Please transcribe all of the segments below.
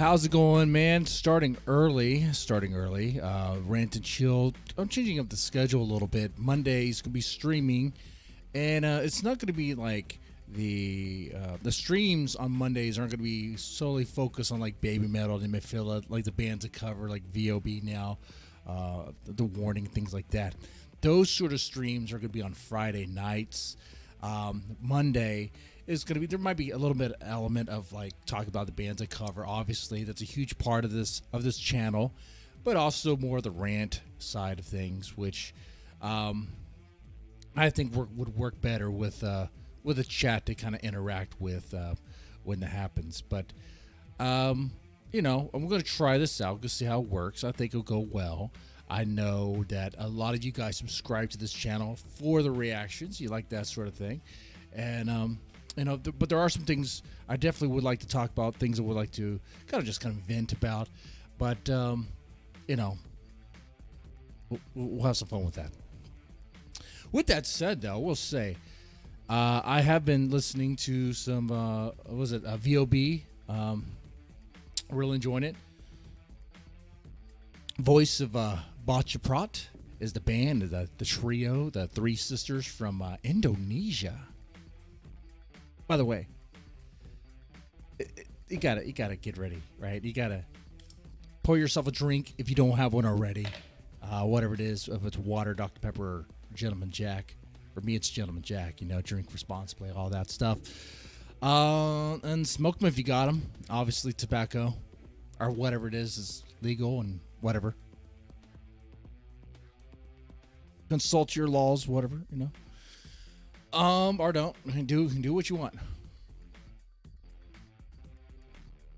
How's it going, man? Starting early. Rant and Chill. I'm changing up the schedule a little bit. Monday's gonna be streaming, and it's not gonna be like the streams on Mondays aren't gonna be solely focused on like baby metal and Mefila, like the bands that cover like VOB now, the Warning, things like that. Those sort of streams are gonna be on Friday nights. Monday is going to be, there might be a little bit of element of like talk about the bands I cover. Obviously, that's a huge part of this channel, but also more the rant side of things, which I think would work better with a chat to kind of interact with when that happens. But I'm going to try this out, to see how it works. I think it'll go well. I know that a lot of you guys subscribe to this channel for the reactions. You like that sort of thing. And, but there are some things I definitely would like to talk about, things I would like to kind of vent about. But, we'll have some fun with that. With that said, though, we'll say I have been listening to some, VOB. Really enjoying it. Voice of Bachaprat is the band, the trio, the three sisters from Indonesia. By the way, you gotta get ready, right? You gotta pour yourself a drink if you don't have one already. Whatever it is, if it's water, Dr. Pepper, or Gentleman Jack. For me, it's Gentleman Jack. Drink responsibly, all that stuff. And smoke them if you got them. Obviously, tobacco or whatever it is legal and whatever. Consult your laws, whatever, or don't. Do what you want.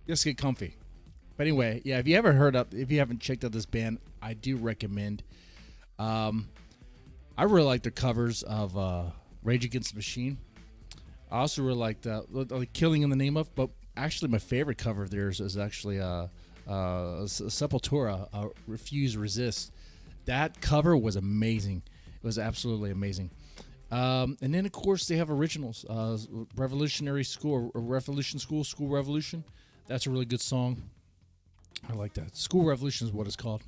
Just get comfy. But anyway, yeah, if you haven't checked out this band, I do recommend. I really like their covers of Rage Against the Machine. I also really like the Killing in the Name of, but actually my favorite cover of theirs is actually Sepultura, Refuse Resist. That cover was amazing. It was absolutely amazing. And then, of course, they have originals. Revolutionary School, School Revolution. That's a really good song. I like that. School Revolution is what it's called.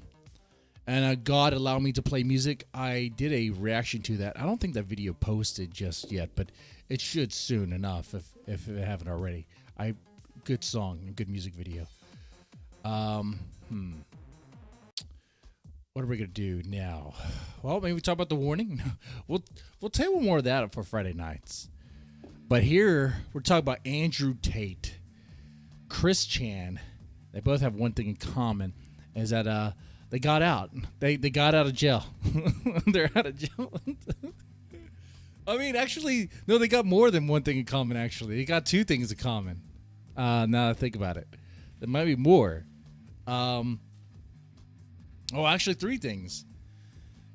And God Allow Me to Play Music. I did a reaction to that. I don't think that video posted just yet, but it should soon enough if it haven't already. Good song and good music video. What are we going to do now? Well, maybe we talk about the Warning. We'll table more of that for Friday nights. But here, we're talking about Andrew Tate, Chrischan. They both have one thing in common, is that they got out. They got out of jail. They're out of jail. I mean, actually, no, they got more than one thing in common, actually. They got two things in common. Now that I think about it. There might be more. Actually, three things.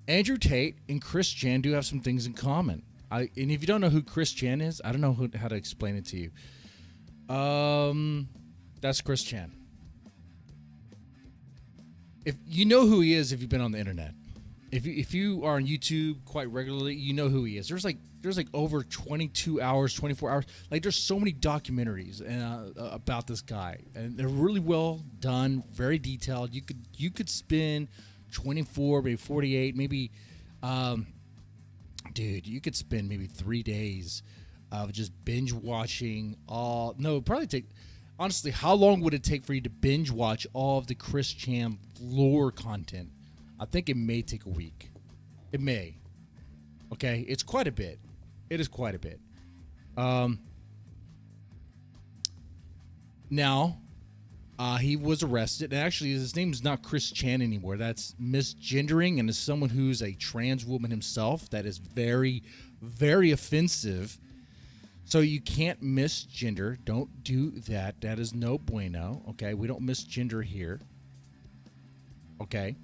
Andrew Tate and Chrischan do have some things in common. And if you don't know who Chrischan is, I don't know how to explain it to you. That's Chrischan. If you know who he is, if you've been on the internet, if you are on YouTube quite regularly, you know who he is. There's like over 22 hours, 24 hours. Like there's so many documentaries about this guy, and they're really well done, very detailed. You could spend 24, maybe 48, maybe, you could spend maybe 3 days of just binge watching all. No, it'd probably take. Honestly, how long would it take for you to binge watch all of the Chrischan lore content? I think it may take a week. It may. Okay, it's quite a bit. It is quite a bit. Now, he was arrested. And actually, his name is not Chrischan anymore. That's misgendering, and as someone who's a trans woman himself, that is very, very offensive. So you can't misgender. Don't do that. That is no bueno. Okay, we don't misgender here. Okay.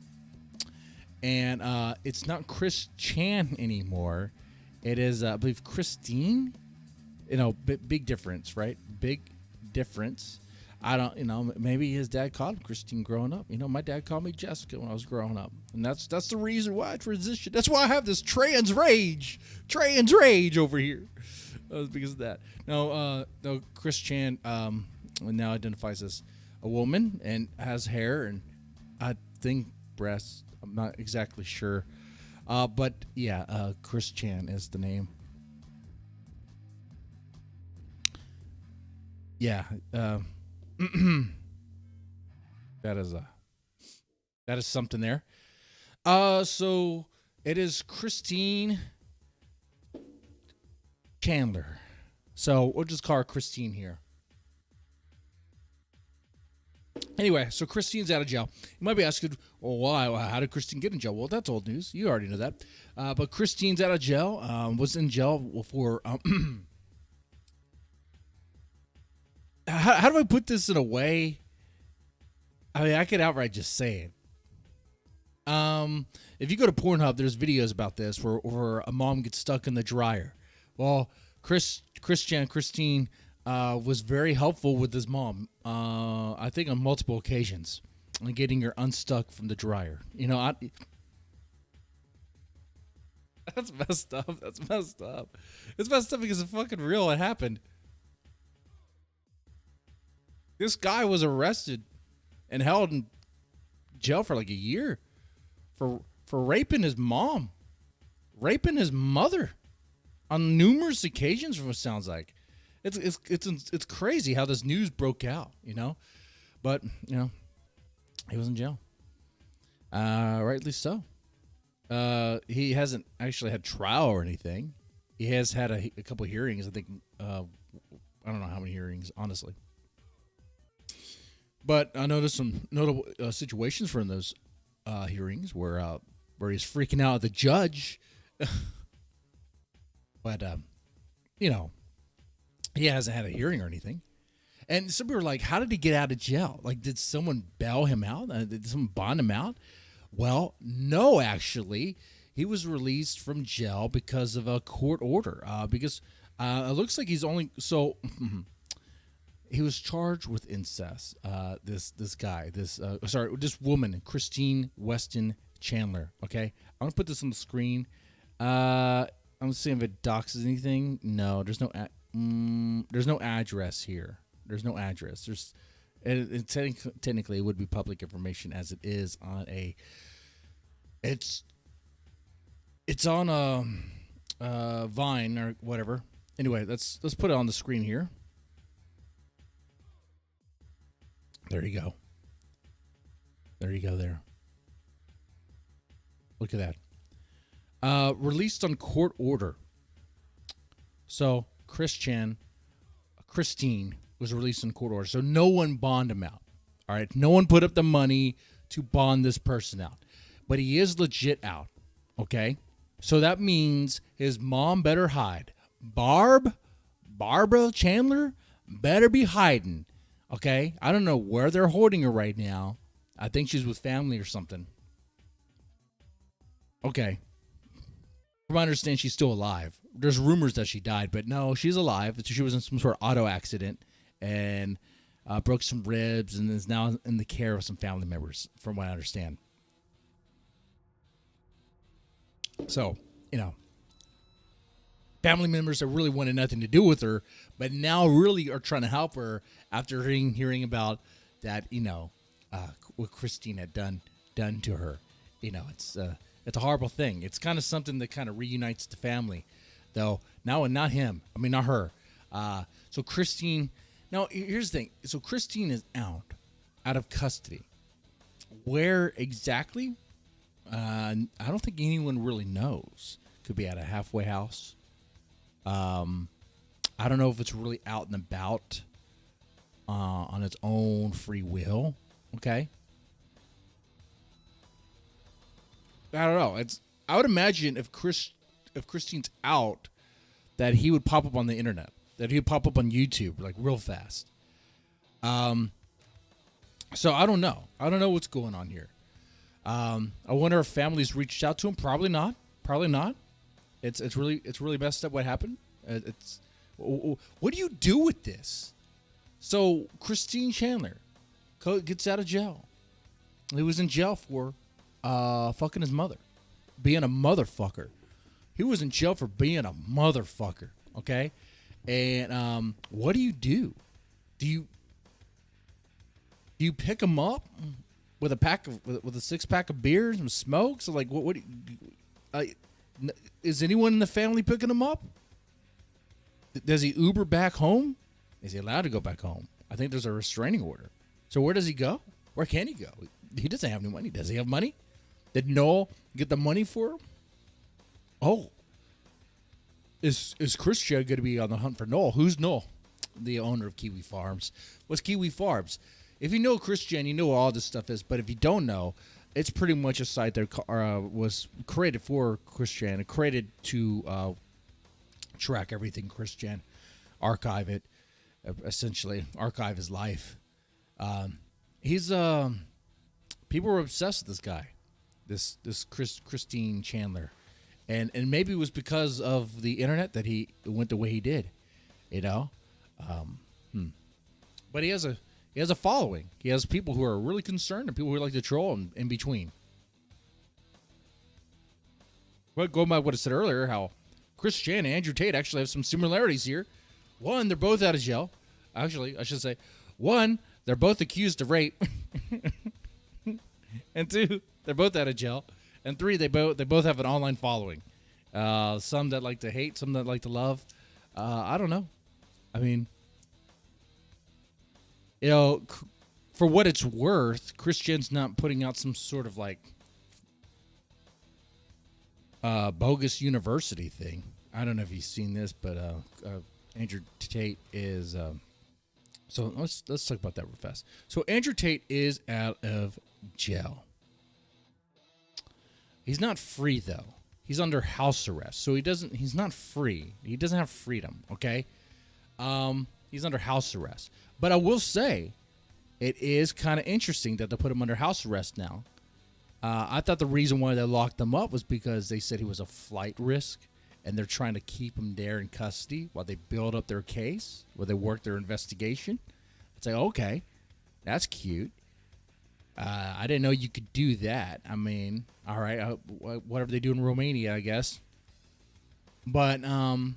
And it's not Chrischan anymore. It is, I believe, Christine. Big difference, right? Big difference. I don't, maybe his dad called him Christine growing up. My dad called me Jessica when I was growing up. And that's the reason why I transitioned. That's why I have this trans rage over here. Because of that. No, Chrischan now identifies as a woman and has hair and I think breasts. I'm not exactly sure. But yeah, Chrischan is the name. Yeah. That is something there. So it is Christine Chandler. So we'll just call her Christine here. Anyway, so Christine's out of jail. You might be asking, well, why? How did Christine get in jail? Well, that's old news. You already know that. But Christine's out of jail. Was in jail for. How do I put this in a way? I mean, I could outright just say it. If you go to Pornhub, there's videos about this where a mom gets stuck in the dryer. Well, Christine was very helpful with his mom. I think on multiple occasions, on getting her unstuck from the dryer. You know, that's messed up. That's messed up. It's messed up because it's fucking real. It happened. This guy was arrested and held in jail for like a year for raping his mom, raping his mother on numerous occasions. From what it sounds like, it's crazy how this news broke out, you know. But you know, he was in jail, rightly so. He hasn't actually had trial or anything. He has had a couple hearings. I think I don't know how many hearings, honestly. But I noticed some notable situations from those hearings where he's freaking out at the judge. But, you know, he hasn't had a hearing or anything. And some people were like, how did he get out of jail? Like, did someone bail him out? Did someone bond him out? Well, no, actually. He was released from jail because of a court order. Because it looks like he's only... So... He was charged with incest. This woman, Christine Weston Chandler. Okay, I'm gonna put this on the screen. I'm gonna see if it doxes anything. No, there's no address here. There's no address. Technically it would be public information as it is on a. It's on a Vine or whatever. Anyway, let's put it on the screen here. There you go. There you go there. Look at that. Released on court order. So Christine was released on court order. So no one bonded him out. All right. No one put up the money to bond this person out. But he is legit out. Okay. So that means his mom better hide. Barbara Chandler better be hiding. Okay, I don't know where they're holding her right now. I think she's with family or something. Okay. From what I understand, she's still alive. There's rumors that she died, but no, she's alive. She was in some sort of auto accident and broke some ribs and is now in the care of some family members, from what I understand. So, you know, family members that really wanted nothing to do with her, but now really are trying to help her after hearing about that, you know, what Christine had done to her. You know, it's a horrible thing. It's kind of something that kind of reunites the family, though. Now, not him. I mean, not her. So Christine. Now, here's the thing. So Christine is out of custody. Where exactly? I don't think anyone really knows. Could be at a halfway house. I don't know if it's really out and about on its own free will. Okay. I don't know. I would imagine if Christine's out, that he would pop up on the internet, that he would pop up on YouTube like real fast. So I don't know. I don't know what's going on here. I wonder if families reached out to him. Probably not. Probably not. It's really messed up what happened. What do you do with this? So Christine Chandler gets out of jail. He was in jail for fucking his mother, being a motherfucker. He was in jail for being a motherfucker. Okay, and what do? Do you Do you pick them up with a pack of with a 6-pack of beers and smokes? Like what is anyone in the family picking him up? Does he Uber back home? Is he allowed to go back home? I think there's a restraining order. So where does he go? Where can he go? He doesn't have any money. Does he have money? Did Noel get the money for him? Oh. Is chrischan going to be on the hunt for Noel? Who's Noel? The owner of Kiwi Farms. What's Kiwi Farms? If you know chrischan, you know what all this stuff is. But if you don't know, it's pretty much a site that was created for chrischan. It created to track everything chrischan, archive it, essentially archive his life. He's people were obsessed with this guy, this Christine Chandler, and maybe it was because of the internet that he went the way he did, you know. But he has a following. He has people who are really concerned and people who like to troll him in between. Well, going by what I said earlier, how chrischan and Andrew Tate actually have some similarities here. One, they're both out of jail. Actually, I should say, one, they're both accused of rape. And two, they're both out of jail. And three, they both have an online following. Some that like to hate, some that like to love. I don't know. I mean, you know, for what it's worth, chrischan's not putting out some sort of like bogus university thing. I don't know if you've seen this, but Andrew Tate is. So let's talk about that real fast. So Andrew Tate is out of jail. He's not free though. He's under house arrest, so he's not free. He doesn't have freedom. Okay, he's under house arrest. But I will say, it is kind of interesting that they put him under house arrest now. I thought the reason why they locked him up was because they said he was a flight risk, and they're trying to keep him there in custody while they build up their case, while they work their investigation. It's like, okay, that's cute. I didn't know you could do that. I mean, all right, whatever they do in Romania, I guess. But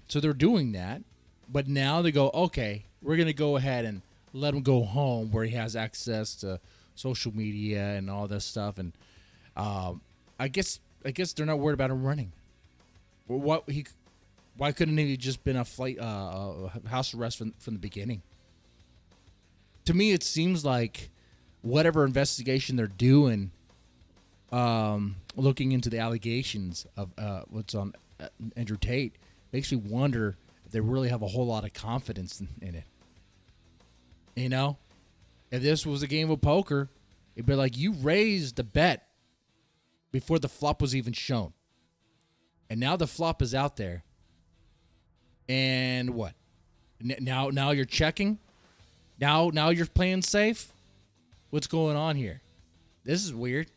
so they're doing that. But now they go, okay, we're going to go ahead and let him go home where he has access to social media and all this stuff. And I guess they're not worried about him running. Why couldn't he just been a house arrest from the beginning? To me, it seems like whatever investigation they're doing, looking into the allegations of what's on Andrew Tate, makes me wonder if they really have a whole lot of confidence in it. You know, if this was a game of poker, it'd be like you raised the bet before the flop was even shown. And now the flop is out there. And what? Now you're checking? Now you're playing safe? What's going on here? This is weird.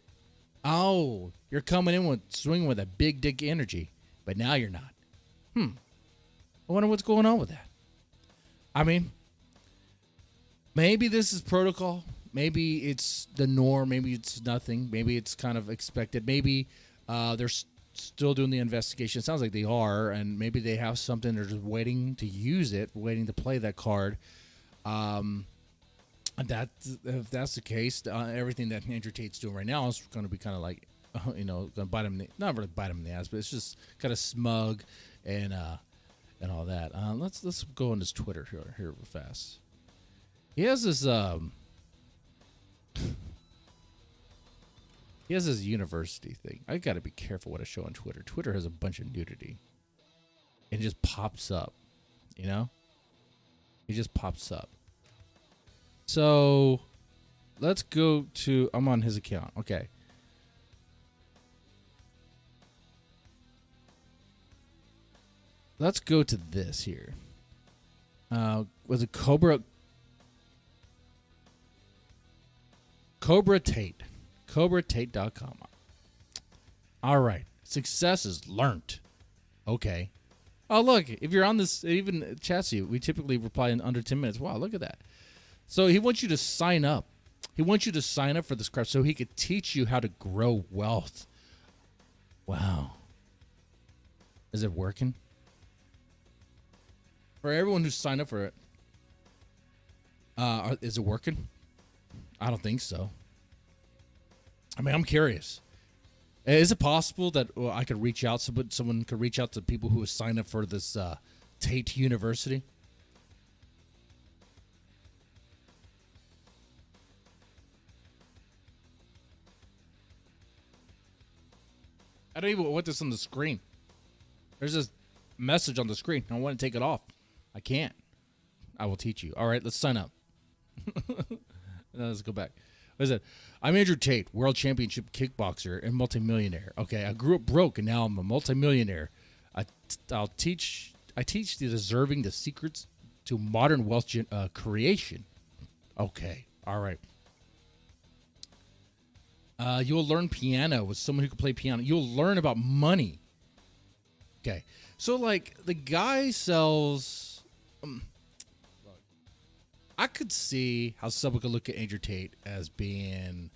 Oh, you're coming in swinging with a big dick energy, but now you're not. I wonder what's going on with that. I mean, maybe this is protocol. Maybe it's the norm. Maybe it's nothing. Maybe it's kind of expected. Maybe they're still doing the investigation. It sounds like they are, and maybe they have something. They're just waiting to use it, waiting to play that card. If that's the case, everything that Andrew Tate's doing right now is going to be kind of like, going to bite him. Not really bite him in the ass, but it's just kind of smug and all that. Let's go on his Twitter here real fast. He has this He has this university thing. I got to be careful what I show on Twitter. Twitter has a bunch of nudity. It just pops up, you know? It just pops up. So, let's go to... I'm on his account. Okay. Let's go to this here. Was it Cobra Tate. CobraTate.com. All right. Success is learnt. Okay. Oh, look. If you're on this, even chats you, we typically reply in under 10 minutes. Wow, look at that. So he wants you to sign up. He wants you to sign up for this crap so he could teach you how to grow wealth. Wow. Is it working? For everyone who's signed up for it, is it working? I don't think so. I mean, I'm curious. Is it possible that I could reach out? Someone could reach out to people who have signed up for this Tate University. I don't even want this on the screen. There's this message on the screen. I want to take it off. I can't. I will teach you. All right, let's sign up. Let's go back. What is it? I'm Andrew Tate, world championship kickboxer and multimillionaire. Okay, I grew up broke and now I'm a multimillionaire. I teach the deserving the secrets to modern wealth creation. Okay, all right. You'll learn piano with someone who can play piano. You'll learn about money. Okay, so like the guy sells. I could see how someone could look at Andrew Tate as being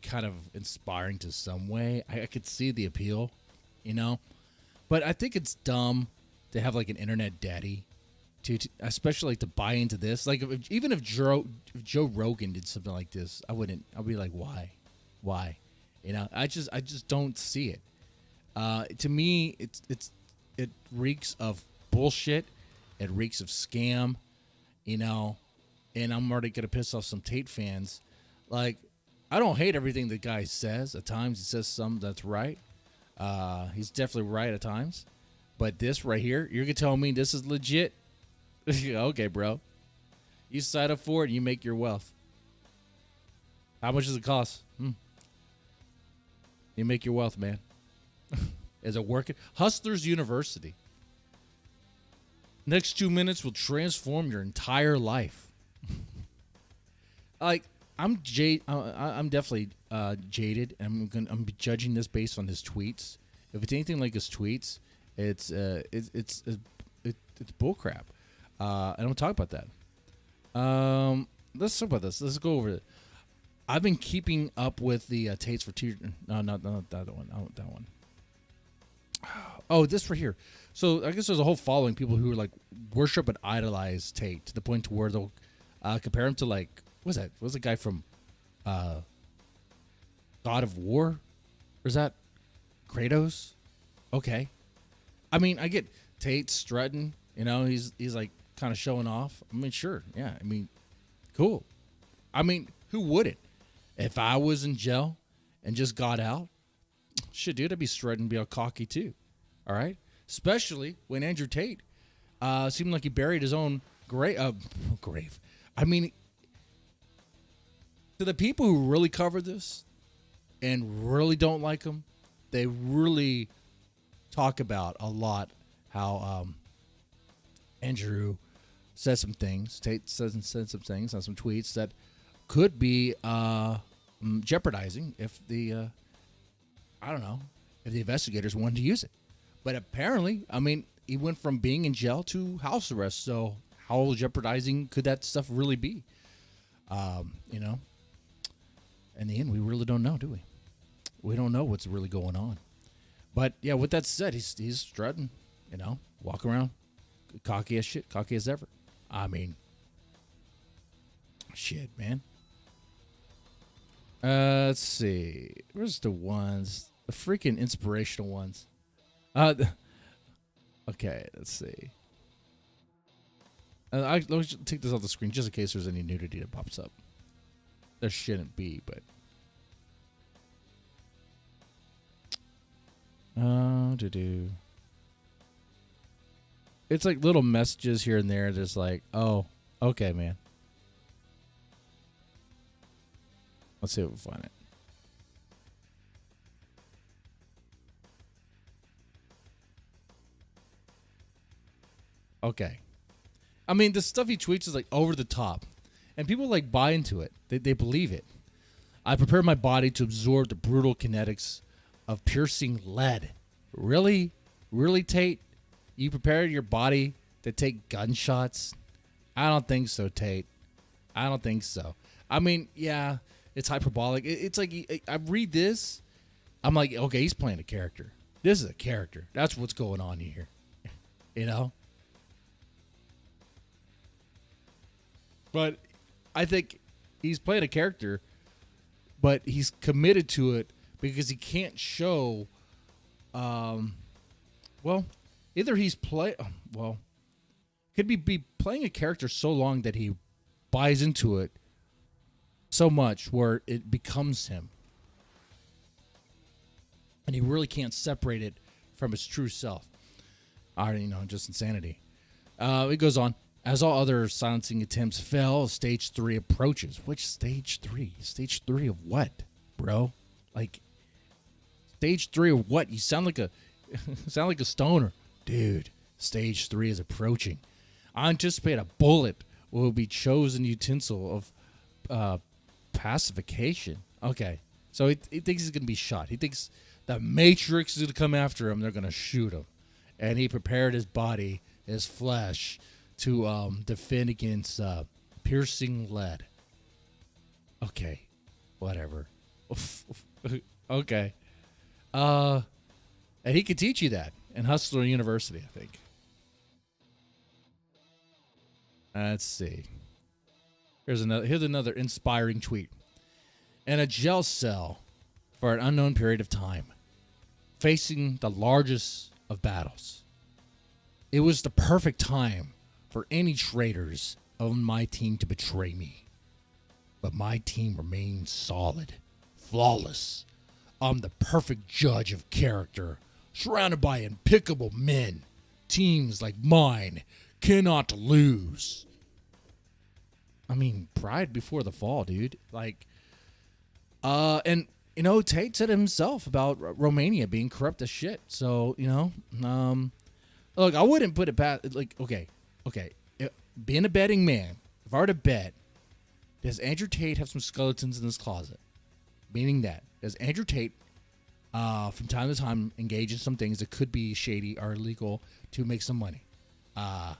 kind of inspiring to some way. I could see the appeal, you know, but I think it's dumb to have like an internet daddy to especially like to buy into this. Like even if Joe Rogan did something like this, I'd be like, why? You know, I just don't see it. To me, it reeks of bullshit. It reeks of scam, you know. And I'm already going to piss off some Tate fans. Like, I don't hate everything the guy says. At times, he says something that's right. He's definitely right at times. But this right here, you're going to tell me this is legit? Okay, bro. You sign up for it and you make your wealth. How much does it cost? You make your wealth, man. Is it working? Hustlers University. Next 2 minutes will transform your entire life. Like I'm definitely jaded. I'm judging this based on his tweets. If it's anything like his tweets, it's bullcrap. And I'm talk about that. Let's talk about this. Let's go over it. I've been keeping up with the Tates for no, not that one. I want that one. Oh, this right here. So I guess there's a whole following people who are like worship and idolize Tate to the point to where they'll compare him to like what's that? What's the guy from God of War? Or is that Kratos? Okay. I mean, I get Tate strutting, you know, he's like kind of showing off. I mean, sure. Yeah. I mean, cool. I mean, who wouldn't? If I was in jail and just got out, shit, dude, I'd be strutting and be all cocky too. All right? Especially when Andrew Tate seemed like he buried his own grave. I mean, to the people who really cover this and really don't like him, they really talk about a lot how Andrew says some things. Tate said some things on some tweets that could be jeopardizing if the if the investigators wanted to use it. But apparently, I mean, he went from being in jail to house arrest. So how jeopardizing could that stuff really be? You know, in the end, we really don't know, do we? We don't know what's really going on. But yeah, with that said, he's strutting, you know, walk around, cocky as shit, cocky as ever. I mean, shit, man. Let's see. Where's the ones? The freaking inspirational ones. Okay, let's see. Let me take this off the screen just in case there's any nudity that pops up. There shouldn't be, but. It's like little messages here and there. Just like, oh, okay, man. Let's see if we can find it. Okay. I mean, the stuff he tweets is like over the top. And people like buy into it. They believe it. I prepare my body to absorb the brutal kinetics of piercing lead. Really? Really, Tate? You prepared your body to take gunshots? I don't think so, Tate. I don't think so. I mean, yeah, it's hyperbolic. It's like, I read this, I'm like, okay, he's playing a character. This is a character. That's what's going on here. You know? But I think he's playing a character but he's committed to it because he can't show. Well, either he's could be playing a character so long that he buys into it so much where it becomes him, and he really can't separate it from his true self. Just insanity. It goes on. As all other silencing attempts fail, stage 3 approaches. Which stage 3? Stage 3 of what, bro? Like, stage 3 of what? You sound like a stoner. Dude, stage 3 is approaching. I anticipate a bullet will be chosen utensil of pacification. Okay, so he thinks he's going to be shot. He thinks the Matrix is going to come after him. They're going to shoot him. And he prepared his body, his flesh, to defend against piercing lead. Okay, whatever. Okay. And he could teach you that in Hustler University, I think. Let's see. Here's another inspiring tweet. In a jail cell for an unknown period of time, facing the largest of battles, it was the perfect time for any traitors on my team to betray me. But my team remained solid, flawless. I'm the perfect judge of character, surrounded by impeccable men. Teams like mine cannot lose. I mean, pride before the fall, dude. Like, and Tate said it himself about Romania being corrupt as shit. So, look, I wouldn't put it past, like, okay. Being a betting man, if I were to bet, does Andrew Tate have some skeletons in his closet? Meaning that, does Andrew Tate, from time to time, engage in some things that could be shady or illegal to make some money? I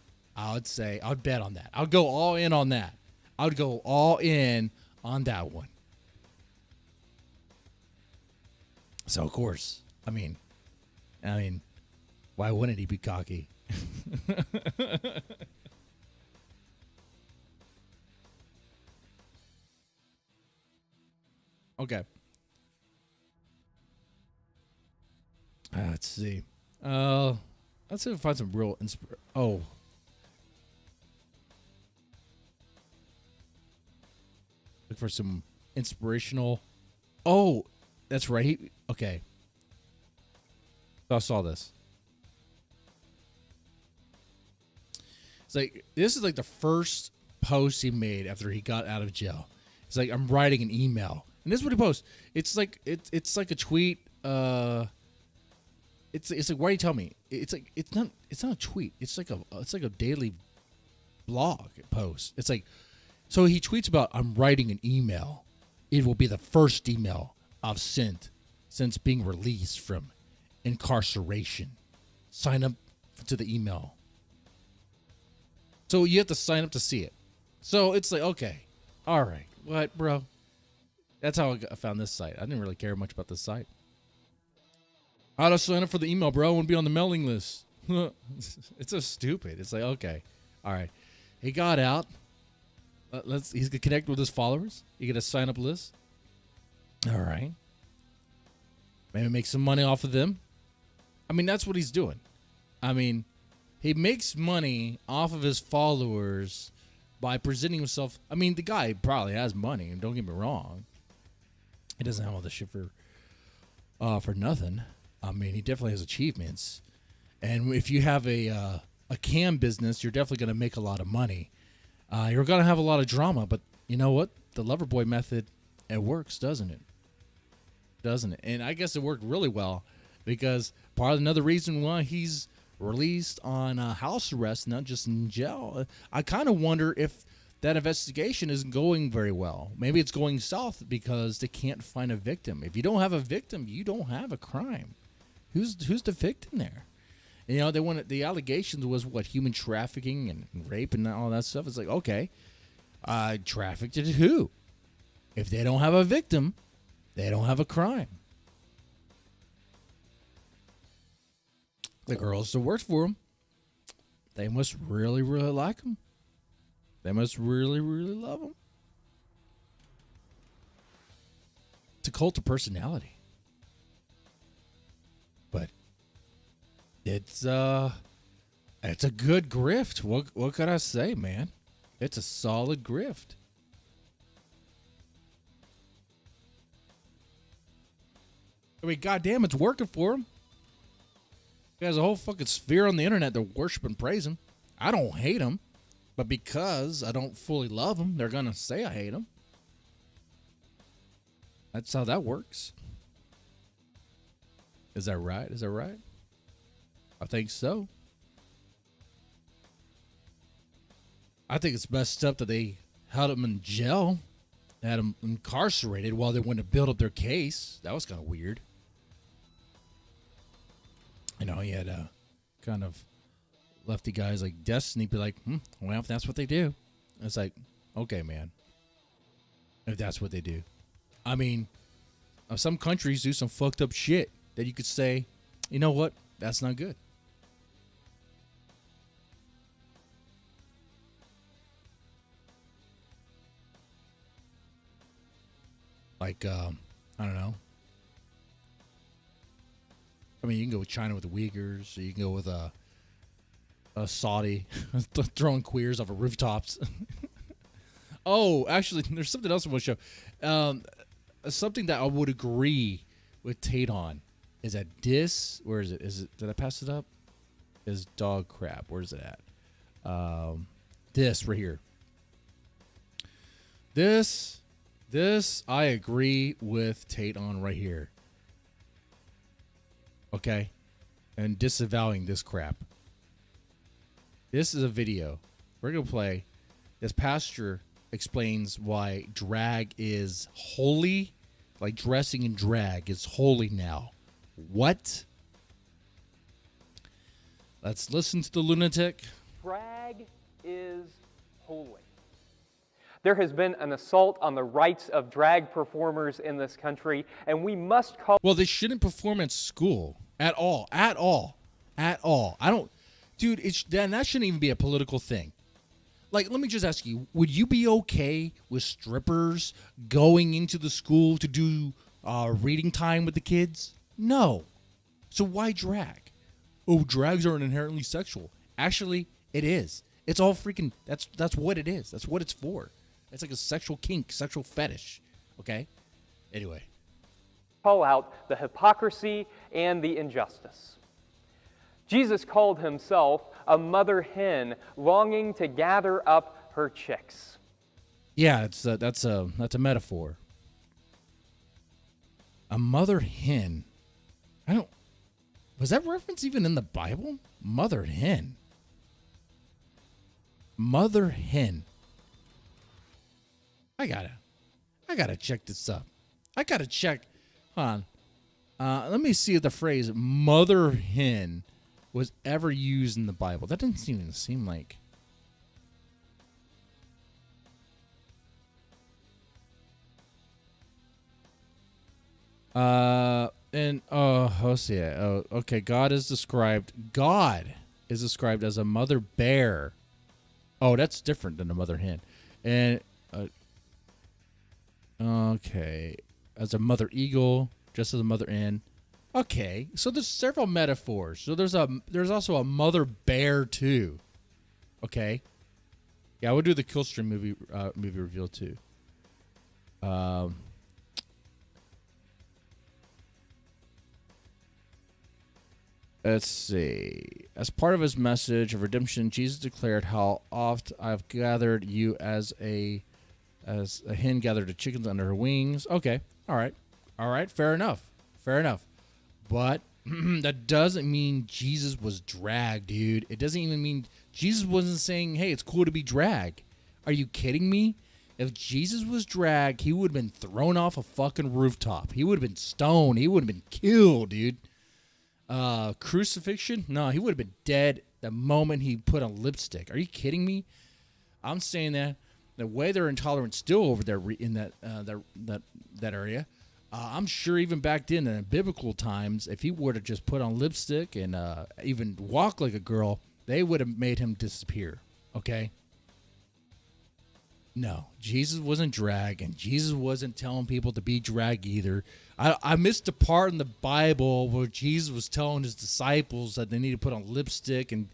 would bet on that. I would go all in on that. I would go all in on that one. So, of course, I mean, why wouldn't he be cocky? Okay. Let's see. Let's see if we find some real look for some inspirational. Oh, that's right. Okay. So I saw this. It's like, this is like the first post he made after he got out of jail. It's like, I'm writing an email. And this is what he posts. It's like like a tweet. It's like, why do you tell me? It's like, it's not a tweet. It's like a daily blog post. It's like, so he tweets about, I'm writing an email. It will be the first email I've sent since being released from incarceration. Sign up to the email. So you have to sign up to see it. So it's like, okay, all right, what, bro? That's how I found this site. I didn't really care much about this site. How to sign up for the email, bro? I want to be on the mailing list. It's so stupid. It's like, okay, all right. He got out. He's gonna connect with his followers. You get a sign up list. All right. Maybe make some money off of them. I mean, that's what he's doing. I mean, he makes money off of his followers by presenting himself. I mean, the guy probably has money, and don't get me wrong. He doesn't have all this shit for nothing. I mean, he definitely has achievements. And if you have a cam business, you're definitely going to make a lot of money. You're going to have a lot of drama, but you know what? The Loverboy method, it works, doesn't it? Doesn't it? And I guess it worked really well because part of another reason why he's released on house arrest, not just in jail. I kind of wonder if that investigation isn't going very well. Maybe it's going south because they can't find a victim. If you don't have a victim, you don't have a crime. Who's the victim there? You know, the allegations was what, human trafficking and rape and all that stuff. It's like, okay, trafficked to who? If they don't have a victim, they don't have a crime. The girls that worked for him, they must really, really like him. They must really, really love him. It's a cult of personality. But it's a good grift. What could I say, man? It's a solid grift. I mean, goddamn, it's working for him. He has a whole fucking sphere on the internet to worship and praise him. I don't hate him, but because I don't fully love him, they're gonna say I hate him. That's how that works. Is that right? Is that right? I think so. I think it's messed up that they held him in jail, had him incarcerated while they went to build up their case. That was kind of weird. You know, he had kind of lefty guys like Destiny be like, well, if that's what they do. And it's like, okay, man. If that's what they do. I mean, some countries do some fucked up shit that you could say, you know what? That's not good. Like, I don't know. I mean, you can go with China with the Uyghurs, or you can go with a Saudi throwing queers off of rooftops. Oh, actually, there's something else I want to show. Something that I would agree with Tate on is that this. Where is it? Did I pass it up? Is dog crap? Where's it at? This right here. This I agree with Tate on right here. Okay? And disavowing this crap. This is a video. We're going to play. This pastor explains why drag is holy. Like dressing in drag is holy now. What? Let's listen to the lunatic. Drag is holy. There has been an assault on the rights of drag performers in this country, and we must call... Well, they shouldn't perform at school at all. At all. At all. I don't... Dude, that shouldn't even be a political thing. Like, let me just ask you, would you be okay with strippers going into the school to do reading time with the kids? No. So why drag? Oh, drags aren't inherently sexual. Actually, it is. It's all freaking... That's what it is. That's what it's for. It's like a sexual kink, sexual fetish. Okay? Anyway. Call out the hypocrisy and the injustice. Jesus called himself a mother hen longing to gather up her chicks. Yeah, that's a metaphor. A mother hen. Was that reference even in the Bible? Mother hen. Mother hen. I gotta check this up. I gotta check. Hold on. Let me see if the phrase mother hen was ever used in the Bible. That doesn't even seem like. Hosea. Oh, okay. God is described as a mother bear. Oh, that's different than a mother hen. And okay, as a mother eagle, just as a mother hen. Okay, so there's several metaphors. So there's also a mother bear too. Okay, yeah, we'll do the Killstream movie reveal too. Let's see. As part of his message of redemption, Jesus declared, "How oft I've gathered you as a hen gathered the chickens under her wings." Okay, all right, fair enough. But that doesn't mean Jesus was dragged, dude. It doesn't even mean Jesus wasn't saying, "Hey, it's cool to be dragged." Are you kidding me? If Jesus was dragged, he would have been thrown off a fucking rooftop. He would have been stoned. He would have been killed, dude. Crucifixion? No, he would have been dead the moment he put on lipstick. Are you kidding me? I'm saying that the way they're intolerant still over there in that area. I'm sure even back then in biblical times, if he were to just put on lipstick and even walk like a girl, they would have made him disappear. Okay. No, Jesus wasn't drag, and Jesus wasn't telling people to be drag either. I missed the part in the Bible where Jesus was telling his disciples that they need to put on lipstick and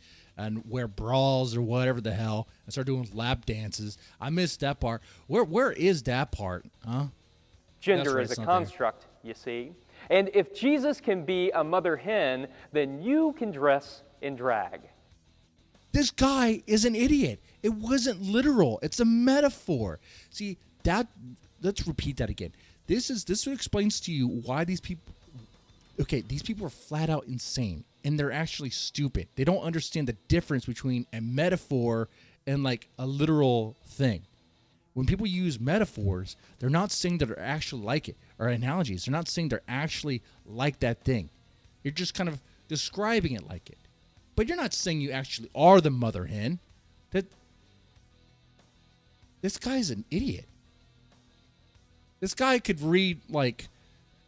wear bras or whatever the hell and start doing lap dances. I missed that part. Where is that part? Huh? Gender right, is it's a not there. construct, you see. And if Jesus can be a mother hen, then you can dress in drag. This guy is an idiot. It wasn't literal. It's a metaphor. See, let's repeat that again. This explains to you why these people are flat out insane, and they're actually stupid. They don't understand the difference between a metaphor and like a literal thing. When people use metaphors, they're not saying that they're actually like it, or analogies. They're not saying they're actually like that thing. You're just kind of describing it like it. But you're not saying you actually are the mother hen. This guy's an idiot. This guy could read like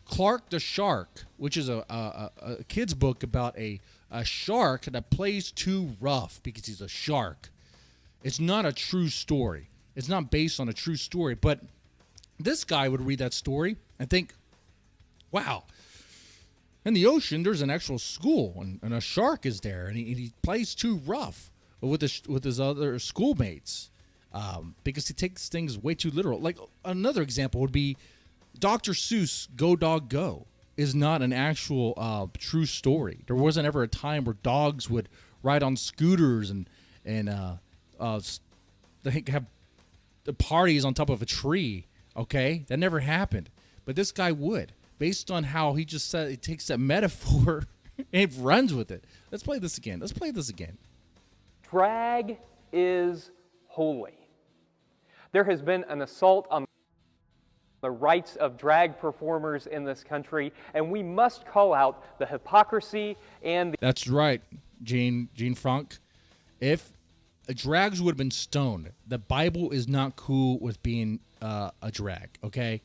Clark the Shark, which is a kid's book about a shark that plays too rough because he's a shark. It's not a true story. It's not based on a true story. But this guy would read that story and think, wow, in the ocean there's an actual school and a shark is there and he plays too rough with his other schoolmates because he takes things way too literal. Like another example would be Dr. Seuss' Go Dog Go is not an actual true story. There wasn't ever a time where dogs would ride on scooters and they have the parties on top of a tree. Okay, that never happened. But this guy would, based on how he just said, it takes that metaphor and runs with it. Let's play this again. Drag is holy. There has been an assault on the rights of drag performers in this country, and we must call out the hypocrisy and That's right, Gene Frank. If drags would have been stoned, the Bible is not cool with being a drag, okay?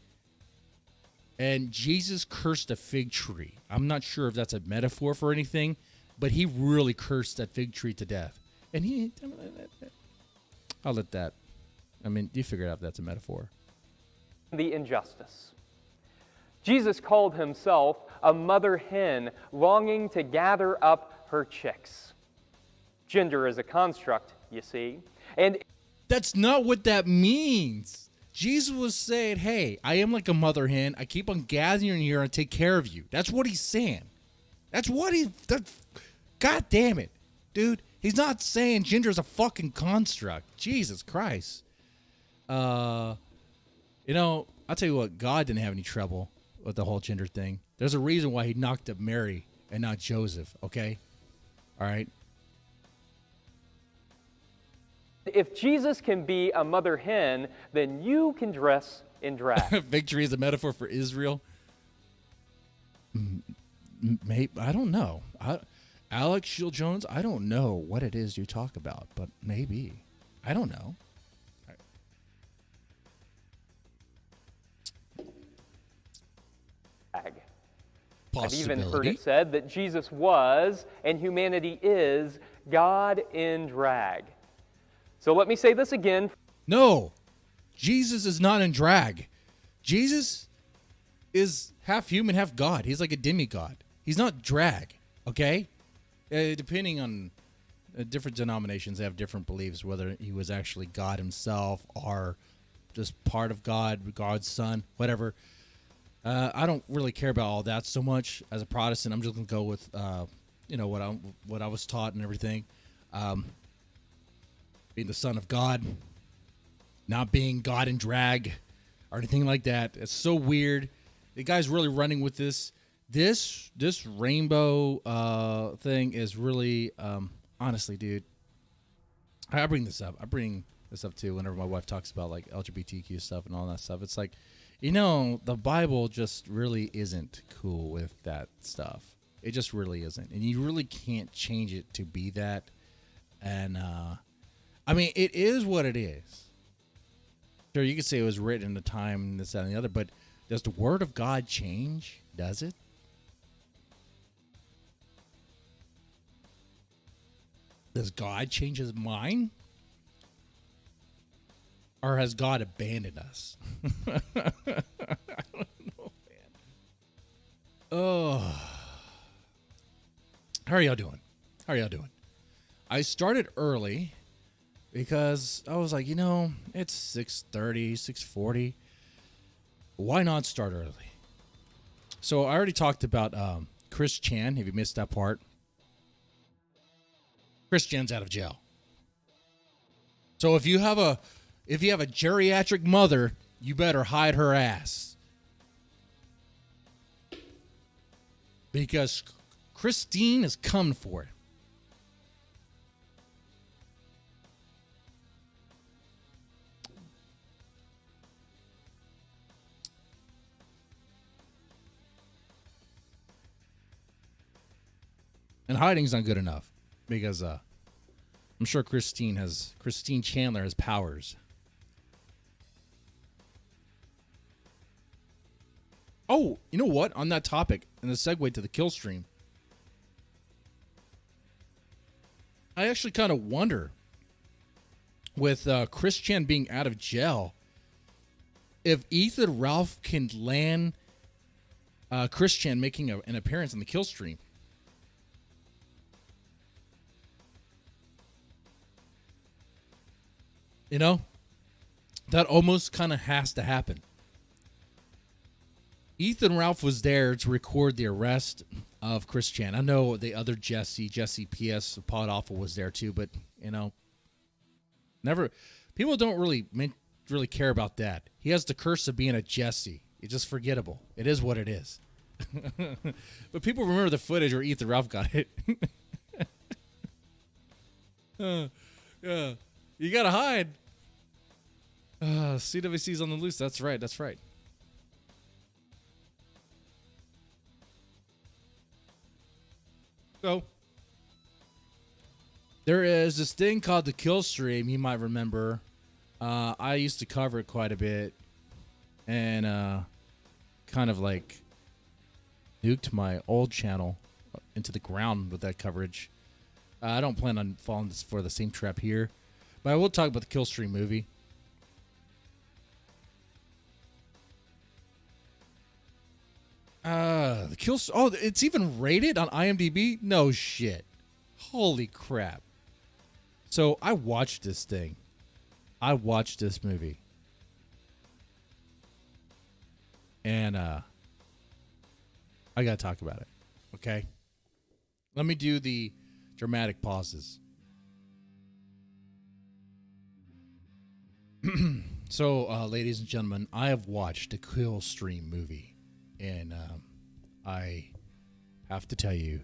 And Jesus cursed a fig tree. I'm not sure if that's a metaphor for anything, but he really cursed that fig tree to death. And I'll let that. I mean, you figure out if that's a metaphor. the injustice. Jesus called himself a mother hen longing to gather up her chicks. Gender is a construct, you see. And That's not what that means. Jesus was saying, hey, I am like a mother hen. I keep on gathering here and take care of you. That's what he's saying. God damn it, dude. He's not saying gender is a fucking construct. Jesus Christ. I'll tell you what, God didn't have any trouble with the whole gender thing. There's a reason why he knocked up Mary and not Joseph, okay? All right? if Jesus can be a mother hen, then you can dress in drag. Victory is a metaphor for Israel. Maybe, I don't know. Alex Shield Jones, I don't know what it is you talk about, but maybe. I don't know. I've even heard it said that Jesus was, and humanity is, God in drag. So let me say this again. No, Jesus is not in drag. Jesus is half human, half God. He's like a demigod. He's not drag, okay? Depending on different denominations, they have different beliefs, whether he was actually God himself or just part of God, God's son, whatever. I don't really care about all that so much. As a Protestant, I'm just gonna go with what I was taught and everything. Being the son of God, not being God in drag or anything like that. It's so weird. The guy's really running with this. This rainbow thing is really honestly, dude. I bring this up. I bring this up too whenever my wife talks about like LGBTQ stuff and all that stuff. It's like, the Bible just really isn't cool with that stuff. It just really isn't. And you really can't change it to be that. And, it is what it is. Sure, you could say it was written in a time, this, that, and the other, but does the Word of God change? Does it? Does God change his mind? Or has God abandoned us? I don't know, man. Oh. How are y'all doing? I started early because I was like, it's 6:30, 6:40. Why not start early? So I already talked about Chrischan. If you missed that part, Chrischan's out of jail. So if you have a geriatric mother, you better hide her ass, because Christine is coming for it. And hiding's not good enough, because I'm sure Christine Chandler has powers. Oh, you know what? On that topic, and the segue to the Killstream, I actually kind of wonder, with Chrischan being out of jail, if Ethan Ralph can land Chrischan making an appearance in the Killstream. That almost kind of has to happen. Ethan Ralph was there to record the arrest of Chrischan. I know the other Jesse P.S. Podawful was there too, but never. People don't really care about that. He has the curse of being a Jesse. It's just forgettable. It is what it is. But people remember the footage where Ethan Ralph got it. Yeah, you gotta hide. CWC's on the loose. That's right. So, there is this thing called the Killstream, you might remember. I used to cover it quite a bit, and kind of like nuked my old channel into the ground with that coverage. I don't plan on falling for the same trap here, but I will talk about the Killstream movie. The Killstream. Oh, it's even rated on IMDb? No shit. Holy crap. So I watched this thing. I watched this movie. And I gotta talk about it. Okay? Let me do the dramatic pauses. So, ladies and gentlemen, I have watched the Killstream movie. And I have to tell you,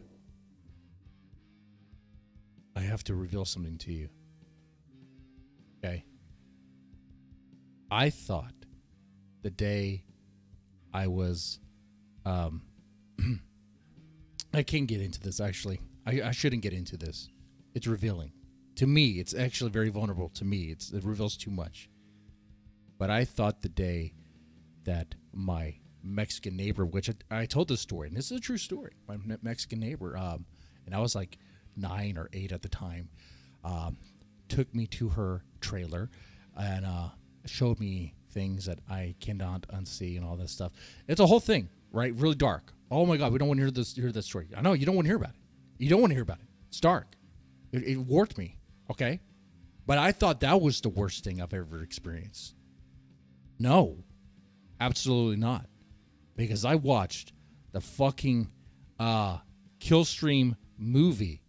I have to reveal something to you. Okay? I thought the day I was... I can't get into this, actually. I shouldn't get into this. It's revealing. To me, it's actually very vulnerable to me. It reveals too much. But I thought the day that my Mexican neighbor, which I told this story, and this is a true story. My Mexican neighbor, and I was like 9 or 8 at the time, took me to her trailer and showed me things that I cannot unsee and all this stuff. It's a whole thing, right? Really dark. Oh my God, we don't want to hear this story. I know you don't want to hear about it. It's dark. It warped me. Okay, but I thought that was the worst thing I've ever experienced. No, absolutely not. Because I watched the fucking Killstream movie,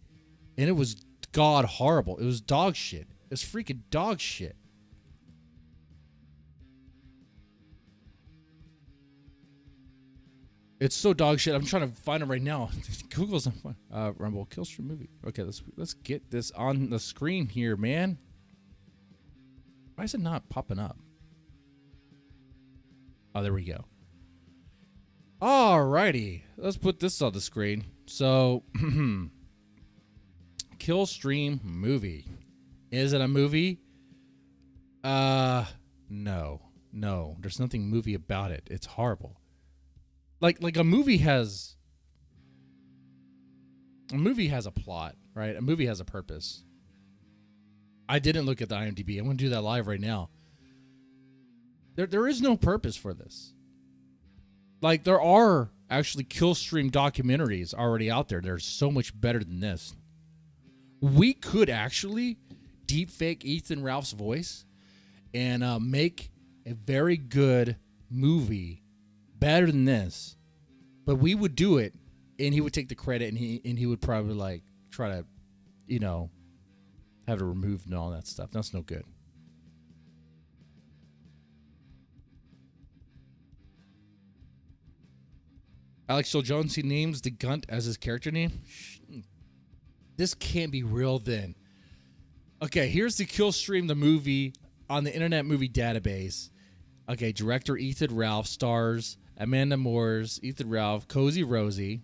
and it was god horrible. It was dog shit. It was freaking dog shit. It's so dog shit. I'm trying to find it right now. Google's not fun. Rumble Killstream movie. Okay, let's get this on the screen here, man. Why is it not popping up? Oh, there we go. Alrighty, let's put this on the screen. So, Killstream movie. Is it a movie? No. There's nothing movie about it. It's horrible. Like a movie has a plot, right? A movie has a purpose. I didn't look at the IMDb. I'm going to do that live right now. There is no purpose for this. Like, there are actually Killstream documentaries already out there. They're so much better than this. We could actually deepfake Ethan Ralph's voice and make a very good movie better than this. But we would do it, and he would take the credit, and he would probably like try to, have it removed and all that stuff. That's no good. Alex Joel Jones, he names the Gunt as his character name. This can't be real then. Okay, here's the Killstream, the movie on the Internet Movie Database. Okay, director Ethan Ralph, stars Amanda Moores, Ethan Ralph, Cozy Rosie.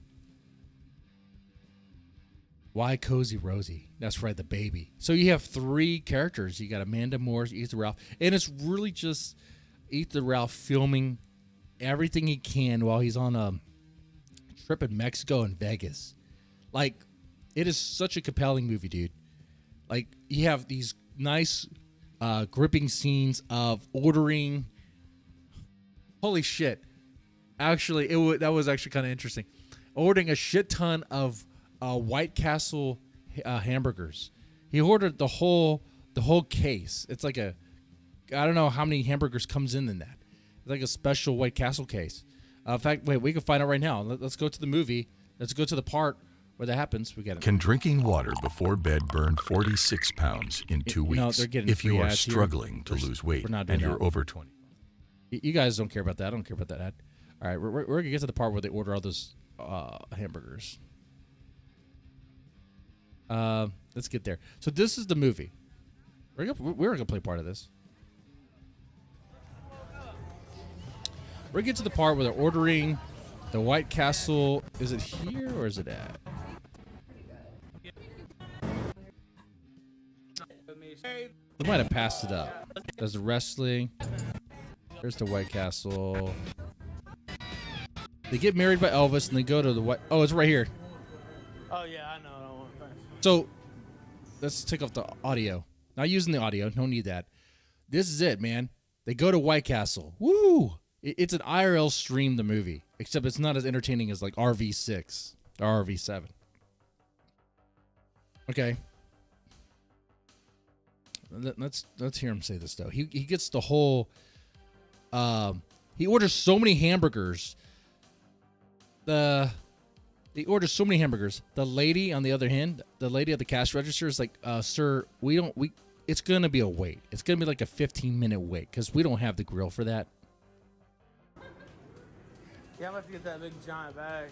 Why Cozy Rosie? That's right, the baby. So you have 3 characters. You got Amanda Moores, Ethan Ralph, and it's really just Ethan Ralph filming everything he can while he's on a trip in Mexico and Vegas. Like, it is such a compelling movie, dude. Like, you have these nice gripping scenes of ordering. Holy shit. Actually, that was actually kind of interesting. Ordering a shit ton of White Castle hamburgers. He ordered the whole case. It's like I don't know how many hamburgers comes in that. It's like a special White Castle case. In fact, wait, we can find out right now. Let's go to the movie. Let's go to the part where that happens. We get it. Can drinking water before bed burn 46 pounds in 2 weeks they're getting if you free are ads here. struggling to lose weight we're not and doing you're that. over 20? You guys don't care about that. I don't care about that ad. All right, we're going to get to the part where they order all those hamburgers. Let's get there. So this is the movie. We're going to play part of this. We're going to get to the part where they're ordering the White Castle. Is it here or is it at? They might have passed it up. There's the wrestling. There's the White Castle. They get married by Elvis and they go to the White... Oh, it's right here. Oh, yeah, I know. So, let's take off the audio. Not using the audio. No need that. This is it, man. They go to White Castle. Woo! It's an IRL stream, the movie. Except it's not as entertaining as like RV6 or RV7. Okay. Let's hear him say this, though. He gets the whole... he orders so many hamburgers. He orders so many hamburgers. The lady, on the other hand, the lady at the cash register is like, sir, it's going to be a wait. It's going to be like a 15-minute wait because we don't have the grill for that. Yeah, I'm going to get that big giant bag.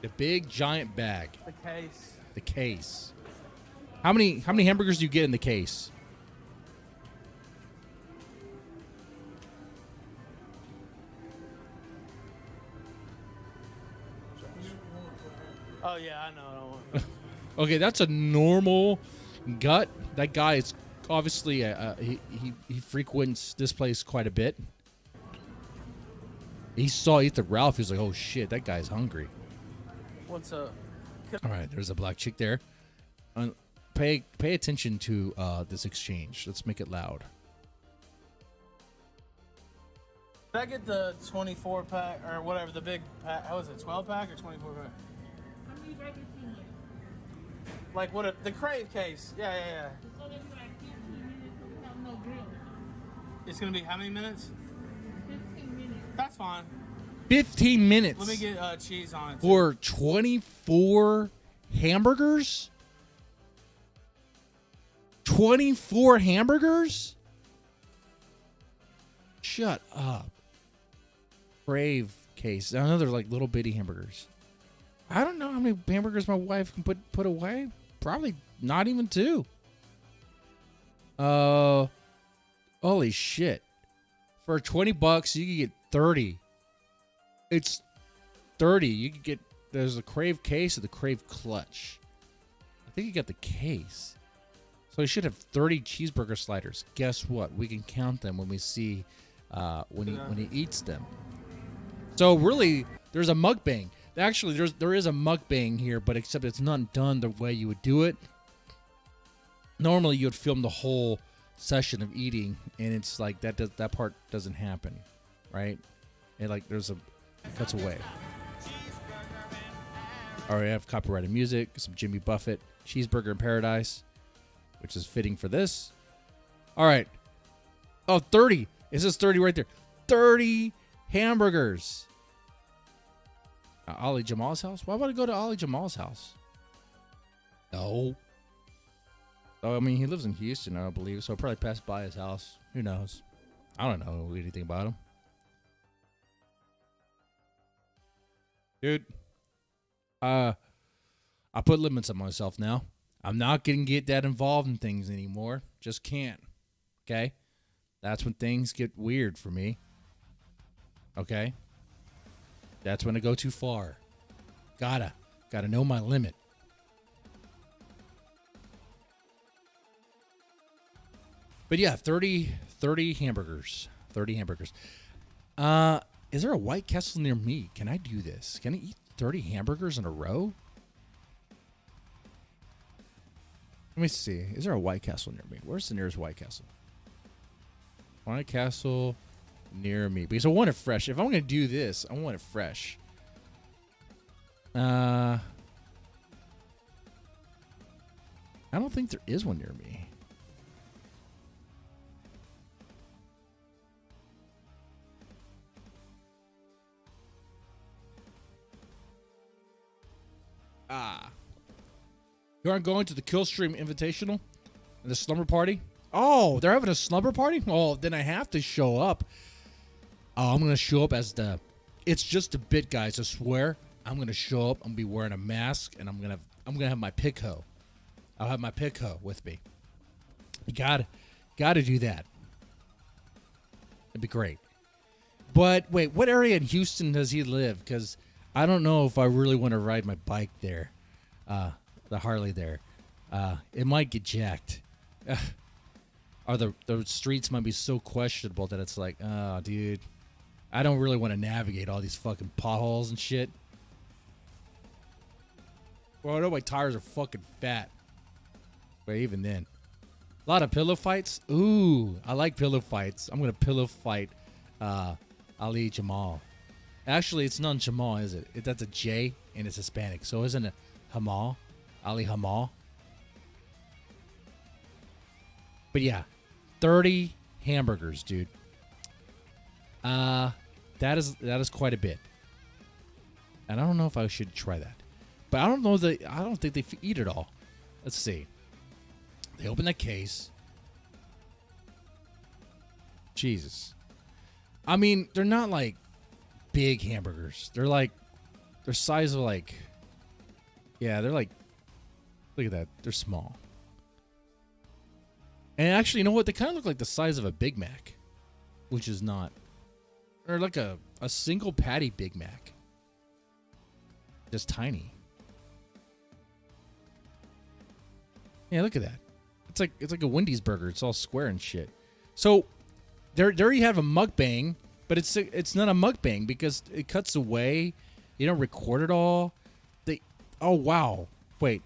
The big giant bag. The case. The case. How many hamburgers do you get in the case? Oh, yeah, I know. Okay, that's a normal gut. That guy is obviously he frequents this place quite a bit. He saw Ethan Ralph. He was like, "Oh shit, that guy's hungry." What's up? All right, there's a black chick there. Pay attention to this exchange. Let's make it loud. Did I get the 24 pack or whatever, the big pack? How was it, 12 pack or 24 pack? Like what? The Crave case. Yeah. It's gonna be how many minutes? 15 minutes. That's fine. 15 minutes. Let me get cheese on it. For 24 hamburgers? 24 hamburgers? Shut up. Crave case. I know they're like little bitty hamburgers. I don't know how many hamburgers my wife can put away. Probably not even 2. Holy shit. For $20, you can get 30. It's 30. You can get, there's a Crave case or the Crave clutch. I think you got the case. So you should have 30 cheeseburger sliders. Guess what? We can count them when we see when he eats them. So really, there's a mukbang. Actually, there is a mukbang here, but except it's not done the way you would do it. Normally, you would film the whole session of eating, and it's like that part doesn't happen, right? And like there's a cuts away. All right, I have copyrighted music, some Jimmy Buffett, Cheeseburger in Paradise, which is fitting for this. All right. Oh, 30. It says 30 right there. 30 hamburgers. Ali Jamal's house? Why would I go to Ali Jamal's house? No. Oh, I mean, he lives in Houston, I don't believe, so I'll probably pass by his house. Who knows? I don't know anything about him. Dude. I put limits on myself now. I'm not going to get that involved in things anymore. Just can't. Okay? That's when things get weird for me. Okay? That's when I go too far. Gotta know my limit. But yeah, 30 hamburgers. 30 hamburgers. Is there a White Castle near me? Can I do this? Can I eat 30 hamburgers in a row? Let me see. Is there a White Castle near me? Where's the nearest White Castle? White Castle near me. Because I want it fresh. If I'm going to do this, I want it fresh. I don't think there is one near me. You aren't going to the Killstream Invitational and the slumber party? Oh, they're having a slumber party? Oh, then I have to show up. Oh, I'm going to show up as the... It's just a bit, guys, I swear. I'm going to show up. I'm going to be wearing a mask, and I'm going to have my pick hoe. I'll have my pick hoe with me. You got to do that. It'd be great. But wait, what area in Houston does he live? Because I don't know if I really want to ride my bike there. The Harley there. It might get jacked. Or the streets might be so questionable that it's like, oh, dude, I don't really want to navigate all these fucking potholes and shit. Well, I know my tires are fucking fat. But even then. A lot of pillow fights. Ooh, I like pillow fights. I'm going to pillow fight Ali Jamal. Actually, it's not Jamal, is it? That's a J, and it's Hispanic. So isn't it Hamal? Ali Hamal? But yeah, 30 hamburgers, dude. That is quite a bit. And I don't know if I should try that. But I don't think they eat it all. Let's see. They open that case. Jesus. I mean, they're not like big hamburgers. They're size of like, yeah, they're like, look at that. They're small. And actually, you know what? They kind of look like the size of a Big Mac, which is not. Or like a single patty Big Mac. Just tiny. Yeah, look at that. It's like a Wendy's burger. It's all square and shit. So there you have a mukbang, but it's not a mukbang because it cuts away. You don't record it all. Oh wow. Wait.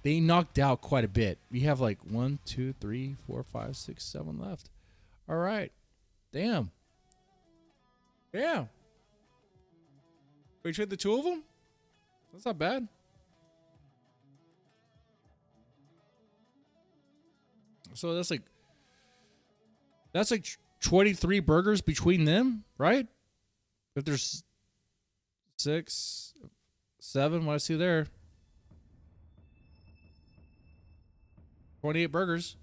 They knocked out quite a bit. We have like 1, 2, 3, 4, 5, 6, 7 left. All right. Damn. Yeah. We trade the two of them? That's not bad. So that's like 23 burgers between them, right? If there's 6, 7, what I see there. 28 burgers.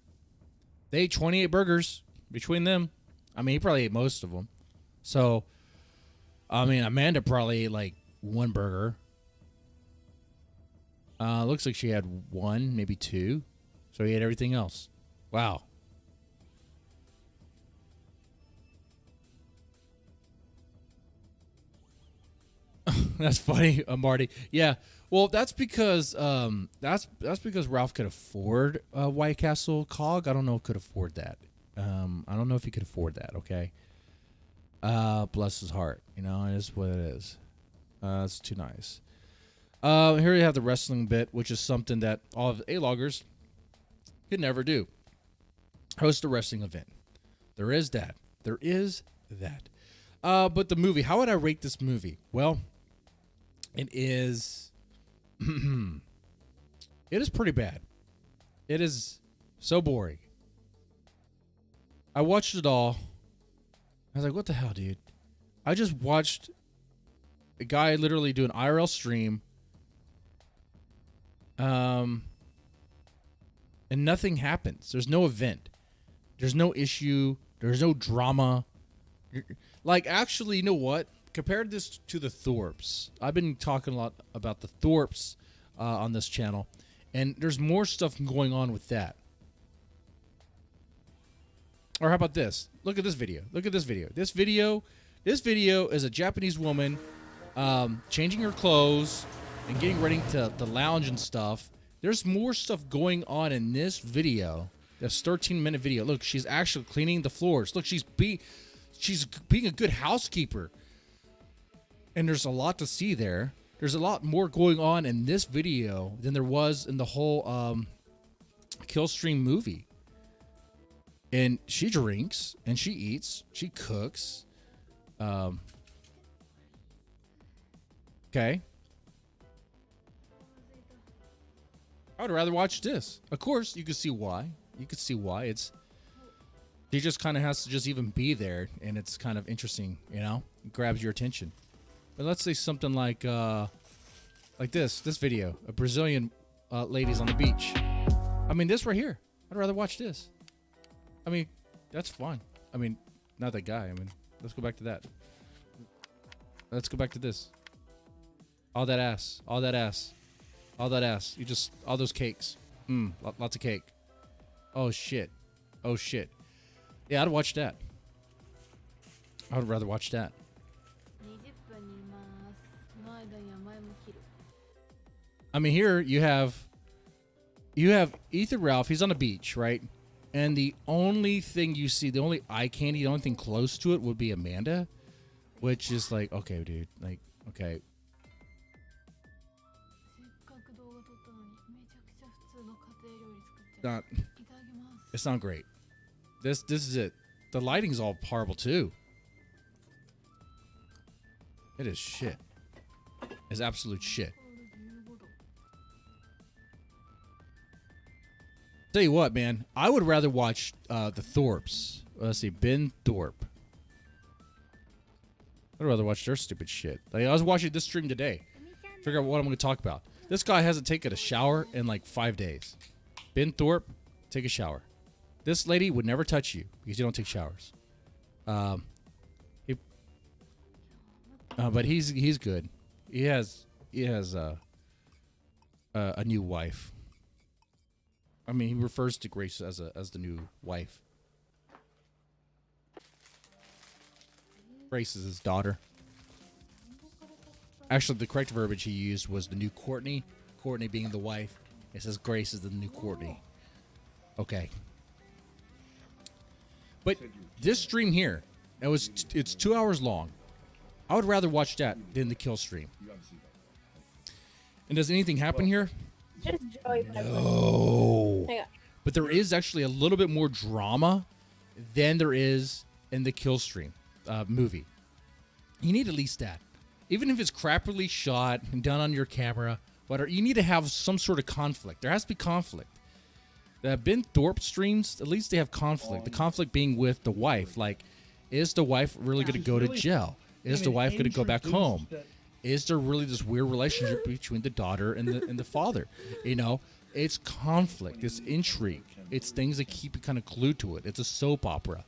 They ate 28 burgers between them. I mean, he probably ate most of them. So, I mean, Amanda probably ate like one burger. Looks like she had 1, maybe 2. So he ate everything else. Wow. That's funny, Marty. Yeah. Well, that's because Ralph could afford a White Castle cog. I don't know if could afford that. I don't know if he could afford that. Okay. Bless his heart. You know, it is what it is. It's too nice. Here you have the wrestling bit, which is something that all of the A-loggers could never do. host a wrestling event. There is that. There is that. But the movie, how would I rate this movie? Well, it is it is pretty bad. It is so boring. I watched it all. I was like, what the hell, dude? I just watched a guy literally do an IRL stream. And nothing happens. There's no event. There's no issue. There's no drama. Like, actually, you know what? Compared this to the Thorpes, I've been talking a lot about the Thorpes on this channel, and there's more stuff going on with that. Or how about this? Look at this video. Look at this video. This video is a Japanese woman changing her clothes and getting ready to lounge and stuff. There's more stuff going on in this video. This 13-minute video. Look, she's actually cleaning the floors. Look, she's being a good housekeeper. And there's a lot to see there. There's a lot more going on in this video than there was in the whole Killstream movie. And she drinks, and she eats, she cooks. Okay. I would rather watch this. Of course, you can see why. You can see why. She just kind of has to just even be there, and it's kind of interesting, you know? It grabs your attention. But let's say something like this video of Brazilian ladies on the beach. I mean, this right here. I'd rather watch this. I mean, that's fun. I mean, not that guy. I mean, let's go back to that. Let's go back to this. All that ass. All that ass. All that ass. You just, all those cakes. Lots of cake. Oh, shit. Oh, shit. Yeah, I'd watch that. I would rather watch that. I mean, here you have Ethan Ralph. He's on a beach, right? And the only thing you see, the only eye candy, the only thing close to it would be Amanda, which is like, okay, dude, like, okay. It's not great. This is it. The lighting's all horrible too. It is shit. It's absolute shit. Tell you what, man, I would rather watch the Thorpes. Let's see, Ben Thorpe. I'd rather watch their stupid shit. Like, I was watching this stream today. Figure out what I'm going to talk about. This guy hasn't taken a shower in like 5 days. Ben Thorpe, take a shower. This lady would never touch you because you don't take showers. But he's good. He has a new wife. I mean, he refers to Grace as the new wife. Grace is his daughter. Actually, the correct verbiage he used was the new Courtney. Courtney being the wife. It says Grace is the new Courtney. Okay. But this stream here, it's 2 hours long. I would rather watch that than the kill stream. And does anything happen here? Just Joey. No. But there is actually a little bit more drama than there is in the Killstream movie. You need at least that. Even if it's crappily shot and done on your camera, whatever, you need to have some sort of conflict. There has to be conflict. The Ben Thorpe streams, at least they have conflict. The conflict being with the wife. Like, is the wife really going to go to jail? Is the wife going to go back home? Is there really this weird relationship between the daughter and the father? You know, it's conflict. It's intrigue. It's things that keep you kind of glued to it. It's a soap opera.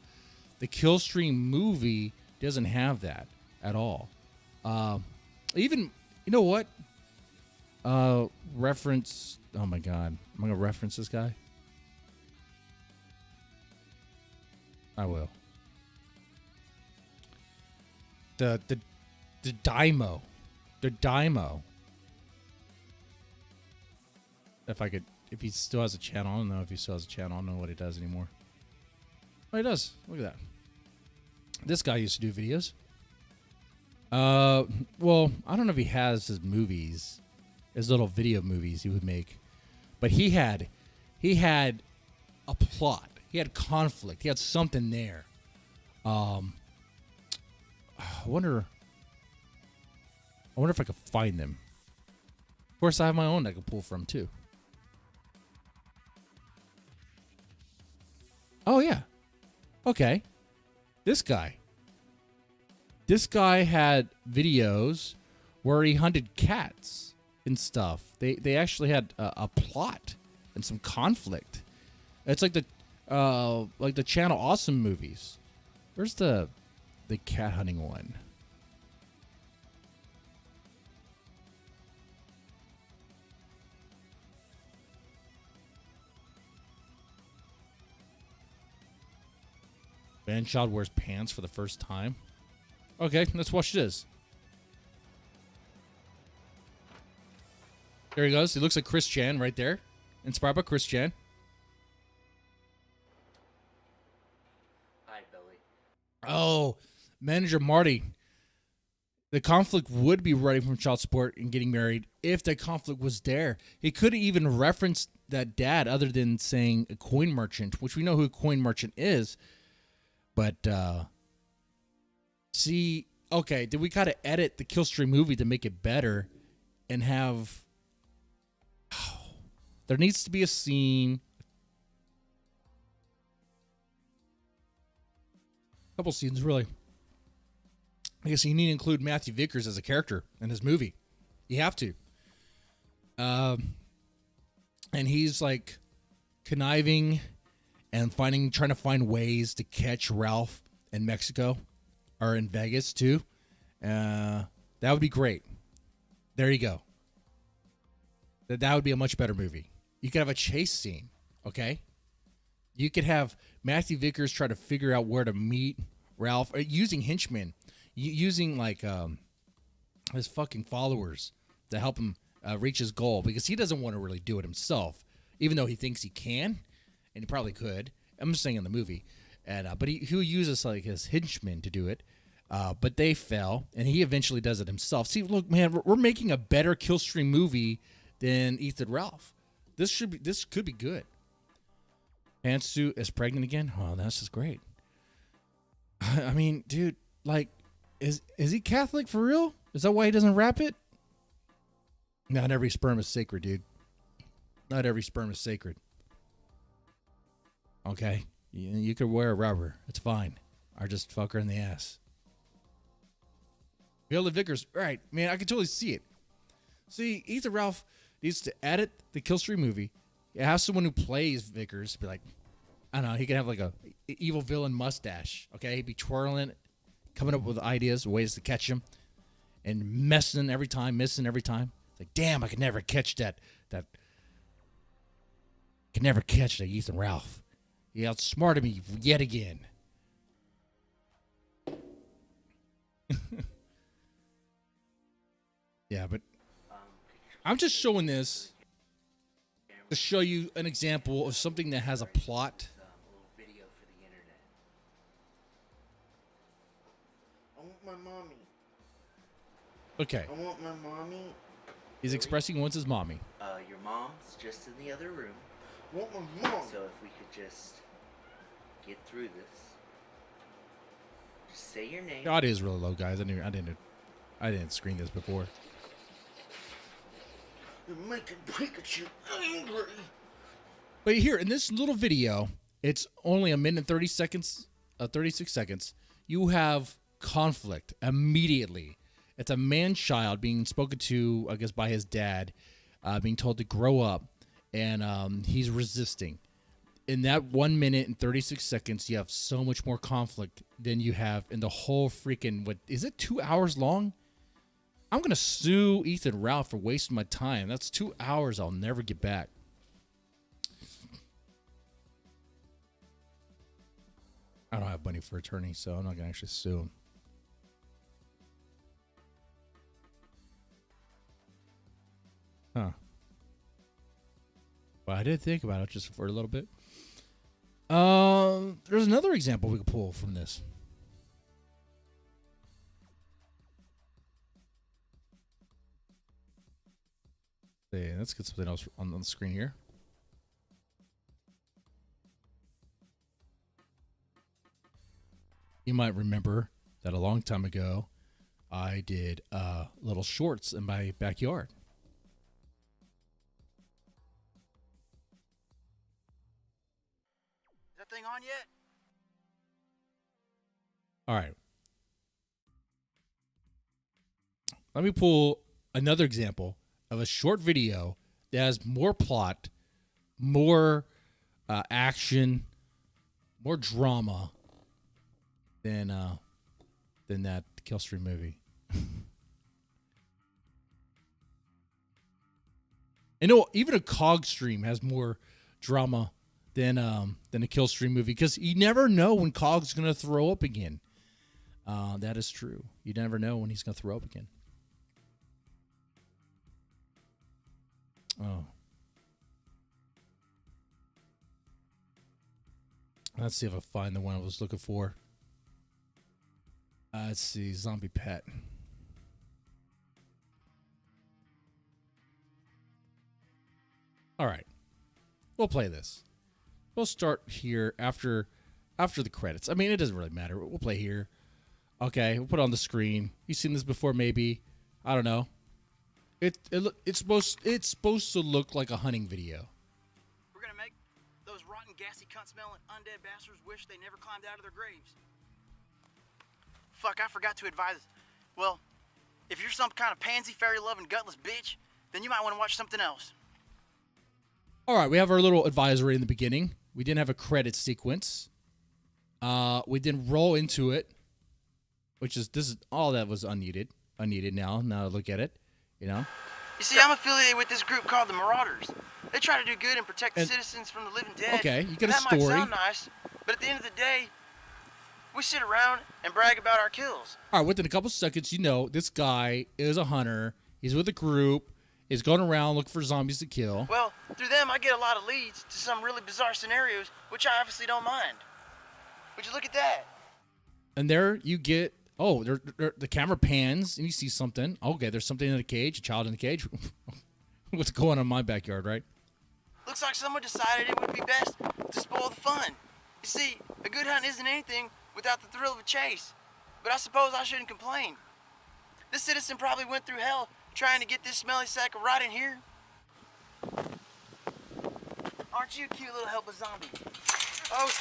The Killstream movie doesn't have that at all. Even, you know what? Reference. Oh my God. Am I going to reference this guy? I will. The Daimo. The Daimo. If he still has a channel, I don't know if he still has a channel. I don't know what he does anymore. Oh, he does. Look at that. This guy used to do videos. Well, I don't know if he has his movies, his little video movies he would make, but he had a plot. He had conflict. He had something there. I wonder if I could find them. Of course, I have my own I can pull from too. Oh yeah. Okay. This guy had videos where he hunted cats and stuff. They actually had a plot and some conflict. It's like the Channel Awesome movies. Where's the cat hunting one? Man-child wears pants for the first time. Okay, let's watch this. There he goes. He looks like Chrischan right there. Inspired by Chrischan. Hi, Billy. Oh, manager Marty. The conflict would be running from child support and getting married if the conflict was there. He could have even referenced that dad other than saying a coin merchant, which we know who a coin merchant is. But, see, okay, then we got to edit the Killstream movie to make it better and have... there needs to be a scene... a couple scenes, really. I guess you need to include Matthew Vickers as a character in his movie. You have to. And he's, like, conniving... and trying to find ways to catch Ralph in Mexico or in Vegas too. That would be great. There you go. That would be a much better movie. You could have a chase scene, okay? You could have Matthew Vickers try to figure out where to meet Ralph using henchmen, using like his fucking followers to help him reach his goal because he doesn't want to really do it himself, even though he thinks he can. And he probably could. I'm just saying in the movie. And but he uses like his henchmen to do it. But they fell, and he eventually does it himself. See, look, man, we're making a better Killstream movie than Ethan Ralph. This could be good. Pantsuit is pregnant again. Oh, that's just great. I mean, dude, like, is he Catholic for real? Is that why he doesn't wrap it? Not every sperm is sacred, dude. Not every sperm is sacred. Okay, you could wear a rubber. It's fine. Or just fuck her in the ass. Viola Vickers, right, man, I can totally see it. See, Ethan Ralph needs to edit the Killstream movie. Have someone who plays Vickers be like, I don't know, he can have like a evil villain mustache. Okay, he'd be twirling, coming up with ideas, ways to catch him, and missing every time. It's like, damn, I could never catch that Ethan Ralph. He outsmarted me yet again. Yeah, but I'm just showing this to show you an example of something that has a plot. A little video for the internet. I want my mommy. Okay, I want my mommy. he's expressing he wants his mommy. Your mom's just in the other room. I want my mom. So if we could just get through this. Just say your name. The audio is really low, guys. I didn't screen this before. You're making Pikachu angry. But here in this little video, it's only a minute and 30 seconds, 36 seconds. You have conflict immediately. It's a man-child being spoken to, I guess, by his dad, being told to grow up, and he's resisting. In that 1 minute and 36 seconds, you have so much more conflict than you have in the whole freaking, what is it, 2 hours long? I'm going to sue Ethan Ralph for wasting my time. That's 2 hours I'll never get back. I don't have money for attorney, so I'm not going to actually sue him. Huh. Well, I did think about it just for a little bit. There's another example we could pull from this. See, let's get something else on the screen here. might remember that a long time ago, I did little shorts in my backyard. Is that thing on yet? All right. Let me pull another example of a short video that has more plot, more action, more drama than that Killstream movie. And no, even a COG stream has more drama than a Killstream movie, because you never know when COG's going to throw up again. That is true. You never know when he's going to throw up again. Oh. Let's see if I find the one I was looking for. Let's see, zombie pet. All right. We'll play this. We'll start here after the credits. I mean, it doesn't really matter. We'll play here. Okay, we'll put it on the screen. You've seen this before, maybe. I don't know. It's supposed to look like a hunting video. We're gonna make those rotten, gassy, cunt-smelling, undead bastards wish they never climbed out of their graves. Fuck, I forgot to advise. Well, if you're some kind of pansy, fairy-loving, gutless bitch, then you might want to watch something else. All right, we have our little advisory in the beginning. We didn't have a credit sequence. We didn't roll into it, which is all that was unneeded. Now I look at it, you know. You see, I'm affiliated with this group called the Marauders. They try to do good and protect the citizens from the living dead. Okay, you got a that story. That might sound nice, but at the end of the day, we sit around and brag about our kills. All right, within a couple seconds, you know, this guy is a hunter. He's with a group. He's going around looking for zombies to kill. Well, through them, I get a lot of leads to some really bizarre scenarios, which I obviously don't mind. Would you look at that? And there you get, the camera pans and you see something. Okay, there's something in the cage, a child in the cage. What's going on in my backyard, right? Looks like someone decided it would be best to spoil the fun. You see, a good hunt isn't anything without the thrill of a chase. But I suppose I shouldn't complain. This citizen probably went through hell trying to get this smelly sack of rot in here. Aren't you a cute little helpless zombie?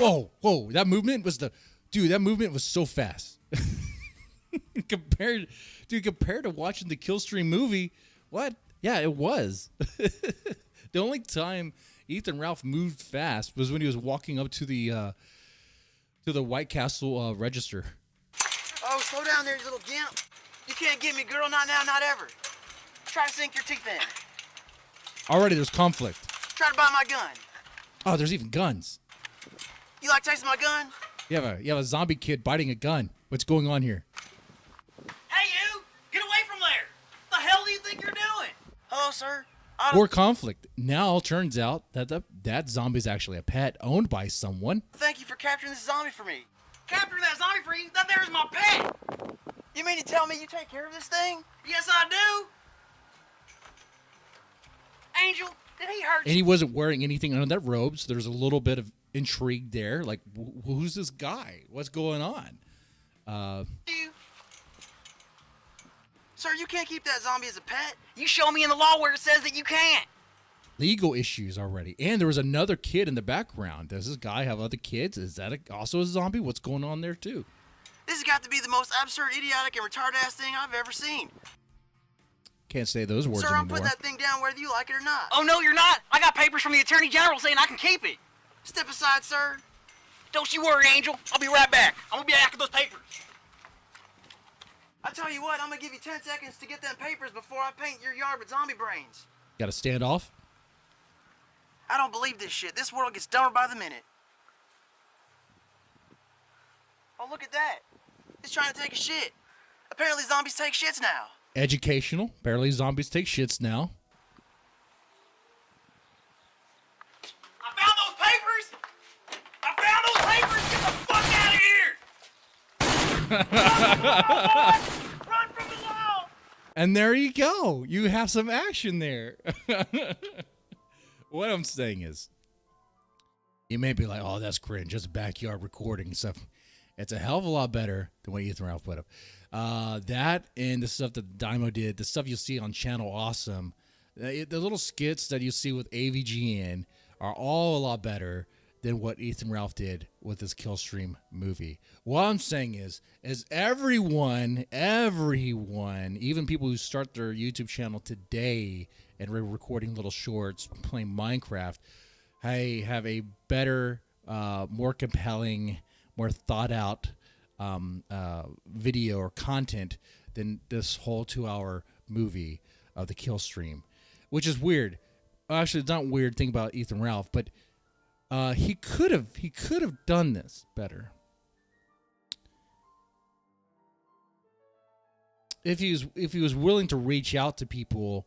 Oh, whoa! That movement was that movement was so fast. compared to watching the Killstream movie, what? Yeah, it was. The only time Ethan Ralph moved fast was when he was walking up to the White Castle register. Oh, slow down there, you little gimp. You can't get me, girl. Not now, not ever. Try to sink your teeth in. Already, there's conflict. Try to buy my gun. Oh, there's even guns. You like tasting my gun? You have a zombie kid biting a gun. What's going on here? Hey, you! Get away from there! What the hell do you think you're doing? Hello, sir. More conflict. Now, turns out that that zombie's actually a pet owned by someone. Thank you for capturing this zombie for me. Capturing that zombie for you? That there is my pet! You mean to tell me you take care of this thing? Yes, I do. Angel, did he hurt you? And he wasn't wearing anything under that robe, so there's a little bit of intrigue there. Like, who's this guy? What's going on? Sir, you can't keep that zombie as a pet. You show me in the law where it says that you can't. Legal issues already. And there was another kid in the background. Does this guy have other kids? Is that also a zombie? What's going on there, too? This has got to be the most absurd, idiotic, and retarded-ass thing I've ever seen. Can't say those words Sir, anymore. I'm putting that thing down whether you like it or not. Oh, no, you're not. I got papers from the Attorney General saying I can keep it. Step aside, sir. Don't you worry, Angel. I'll be right back. I'm going to be after those papers. I tell you what, I'm going to give you 10 seconds to get them papers before I paint your yard with zombie brains. Got to stand off? I don't believe this shit. This world gets dumber by the minute. Oh, look at that. He's trying to take a shit. Apparently zombies take shits now. Educational. Apparently zombies take shits now. I found those papers! I found those papers! Get the fuck out of here! Run from the law! And there you go. You have some action there. What I'm saying is, you may be like, oh, that's cringe. Just backyard recording stuff. It's a hell of a lot better than what Ethan Ralph put up. That and the stuff that Dymo did, the stuff you'll see on Channel Awesome, the little skits that you see with AVGN are all a lot better than what Ethan Ralph did with his Killstream movie. What I'm saying is everyone, even people who start their YouTube channel today and recording little shorts, playing Minecraft, have a better, more compelling, more thought out video or content than this whole 2-hour movie of the Killstream, which is weird. Actually, it's not weird thing about Ethan Ralph, but he could have done this better if he was willing to reach out to people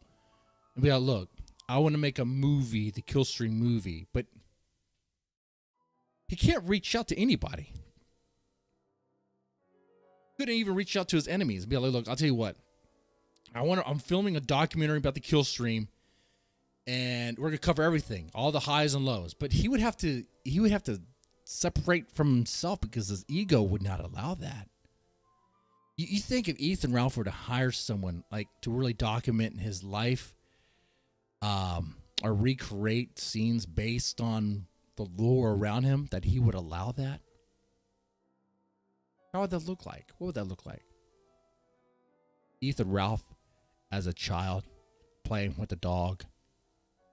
and be like, look, I want to make a movie, the Killstream movie, but he can't reach out to anybody. Couldn't even reach out to his enemies and be like, look, I'll tell you what, I'm filming a documentary about the Killstream, and we're gonna cover everything, all the highs and lows. But he would have to separate from himself because his ego would not allow that. You think if Ethan Ralph were to hire someone like to really document his life, or recreate scenes based on the lore around him, that he would allow that? How would that look like? What would that look like? Ethan Ralph as a child playing with the dog.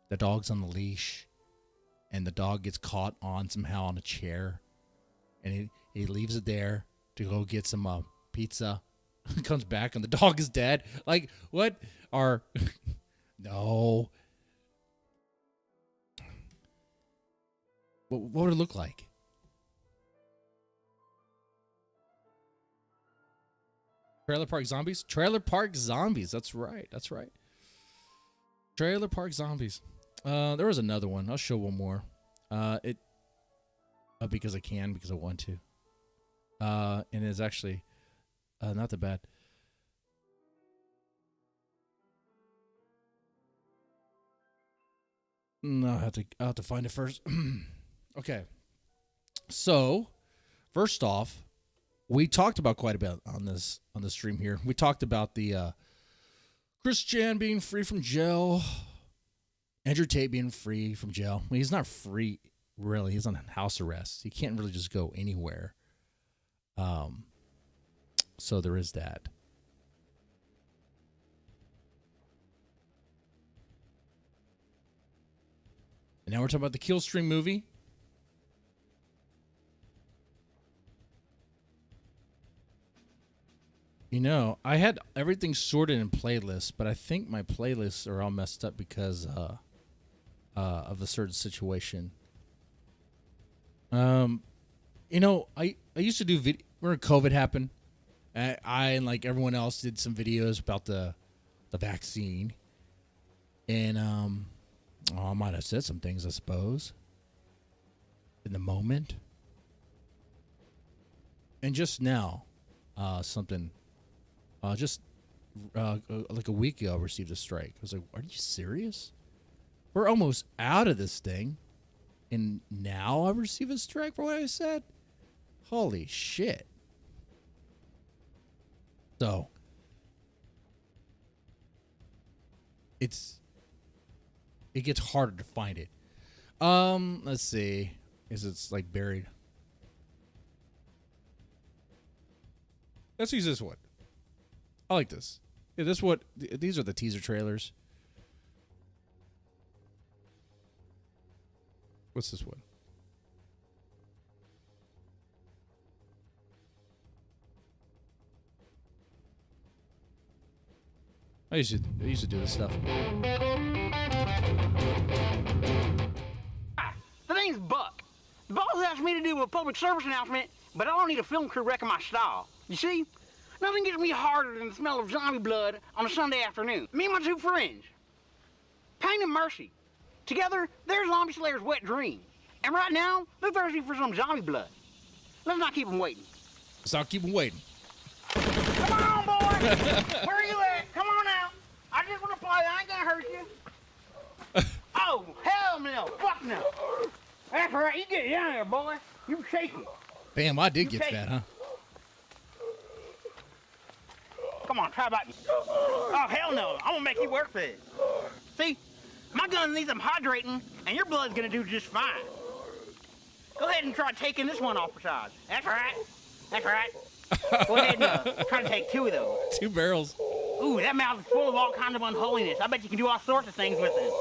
The dog's on the leash, and the dog gets caught on somehow on a chair, and he leaves it there to go get some pizza. Comes back and the dog is dead. Like, what are no? What would it look like? Trailer Park Zombies? Trailer Park Zombies. That's right. Trailer Park Zombies. There was another one. I'll show one more. Because I want to. And it's actually not that bad. No, I'll have to find it first. Okay. So, first off, we talked about quite a bit on this stream here. We talked about the chrischan being free from jail, Andrew Tate being free from jail. Well, he's not free, really. He's on house arrest. He can't really just go anywhere. So there is that. And now we're talking about the Killstream movie. You know, I had everything sorted in playlists, but I think my playlists are all messed up because of a certain situation. You know, I used to do video when COVID happened. I and like everyone else did some videos about the vaccine, and I might have said some things, I suppose, in the moment. And just now, something. Like a week ago, I received a strike. I was like, are you serious? We're almost out of this thing, and now I receive a strike for what I said? Holy shit. So, it gets harder to find it. Let's see. It's like buried. Let's use this one. I like this. Yeah, these are the teaser trailers. What's this one? I used to do this stuff. Hi, the name's Buck. The boss asked me to do a public service announcement, but I don't need a film crew wrecking my style. You see? Nothing gets me harder than the smell of zombie blood on a Sunday afternoon. Me and my two friends. Pain and Mercy. Together, they're zombie slayer's wet dream. And right now, they're thirsty for some zombie blood. Let's not keep them waiting. Let's not keep them waiting. Come on, boy! Where are you at? Come on out. I just want to play. I ain't gonna hurt you. Oh, hell no. Fuck no. That's right. You get down there, boy. You shaky. Bam, I did get take fat, it. huh? Come on, try biting. Oh, hell no. I'm gonna make you work for this. See, my gun needs some hydrating, and your blood's gonna do just fine. Go ahead and try taking this one off the side. That's right. That's right. Go ahead and try to take 2 of those. 2 barrels. Ooh, that mouth is full of all kinds of unholiness. I bet you can do all sorts of things with it.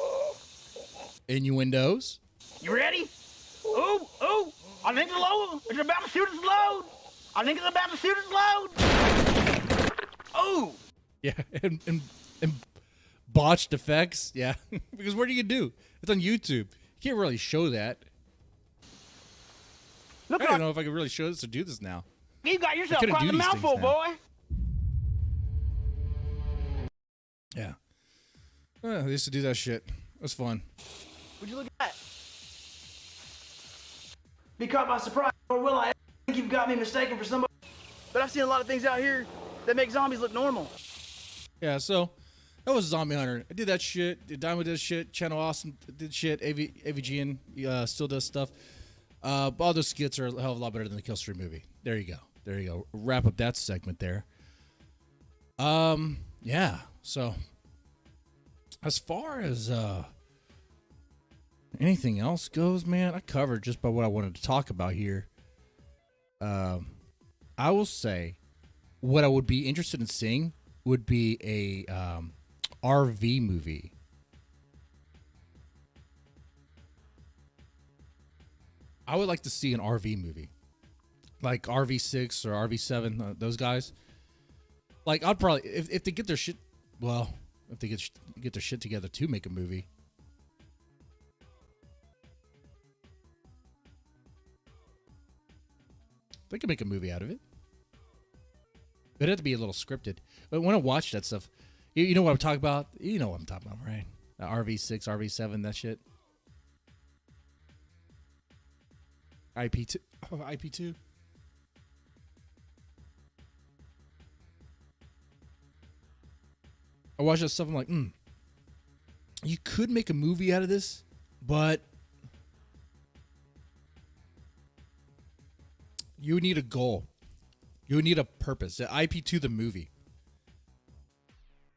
Innuendos. You ready? Ooh, ooh. I think it's about to shoot its load. I think it's about to shoot its load. Ooh. Yeah, and botched effects. Yeah, because what are you gonna do? It's on YouTube. You can't really show that. Look I don't know if I can really show this or do this now. You got yourself couldn't quite do a these mouthful, things now. boy. Yeah. I used to do that shit. It was fun. Would you look at that? Be caught by surprise, or will I? I think you've got me mistaken for somebody. But I've seen a lot of things out here that make zombies look normal. Yeah, so that was Zombie Hunter. I did that shit. Diamond did shit. Channel Awesome did shit. AVGN still does stuff. But all those skits are a hell of a lot better than the Killstream movie. There you go. There you go. Wrap up that segment there. Yeah. So as far as anything else goes, man, I covered just about what I wanted to talk about here. I will say what I would be interested in seeing would be a RV movie. I would like to see an RV movie, like RV6 or RV7. Those guys. Like I'd probably if they get their shit, well, if they get their shit together to make a movie. They could make a movie out of it. It'd have to be a little scripted. But when I watch that stuff, you know what I'm talking about? You know what I'm talking about, right? RV6, RV7, that shit. IP2. Oh, IP2. I watch that stuff, I'm like, you could make a movie out of this, but you would need a goal. You would need a purpose. The IP2, the movie.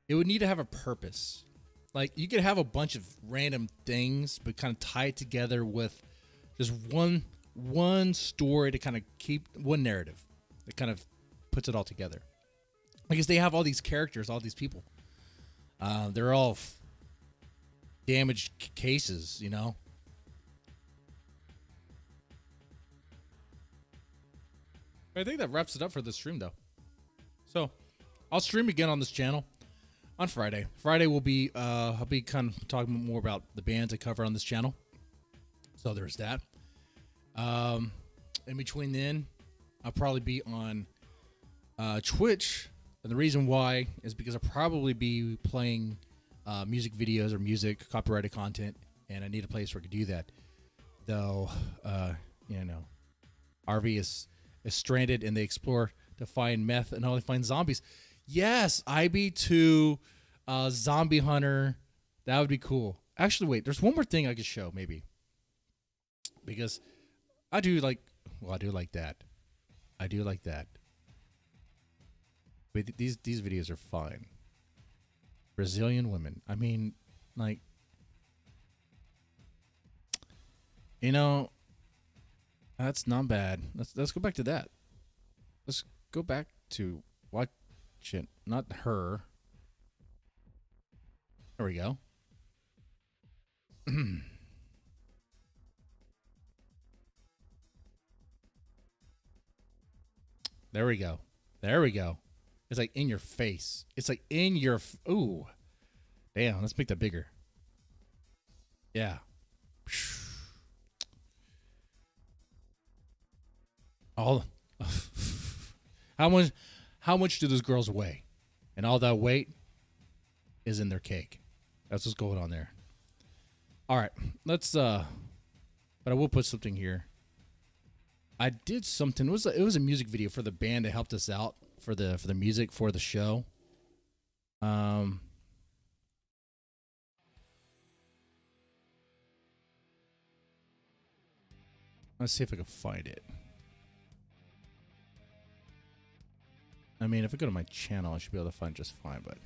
It would need to have a purpose. Like, you could have a bunch of random things, but kind of tie it together with just one story to kind of keep one narrative that kind of puts it all together. Because they have all these characters, all these people. They're all damaged cases, you know? I think that wraps it up for this stream, though. So, I'll stream again on this channel on Friday. Friday will be, I'll be kind of talking more about the bands I cover on this channel. So there's that. In between then, I'll probably be on Twitch. And the reason why is because I'll probably be playing music videos or music, copyrighted content. And I need a place where I can do that. Though, you know, RV is stranded and they explore to find meth and only find zombies. Yes, IB2, Zombie Hunter. That would be cool. Actually, wait, there's one more thing I could show, maybe. Because I do like that. I do like that. But these videos are fine. Brazilian women. I mean, like, you know, that's not bad. Let's go back to that. Let's go back to watch it. Not her. There we go. There we go. There we go. It's like in your face. It's like in your... Ooh. Damn, let's make that bigger. Yeah. All... How much do those girls weigh? And all that weight is in their cake. That's what's going on there. All right. Let's... But I will put something here. I did something. It was a music video for the band that helped us out for the music for the show. Let's see if I can find it. I mean, if I go to my channel, I should be able to find just fine, but...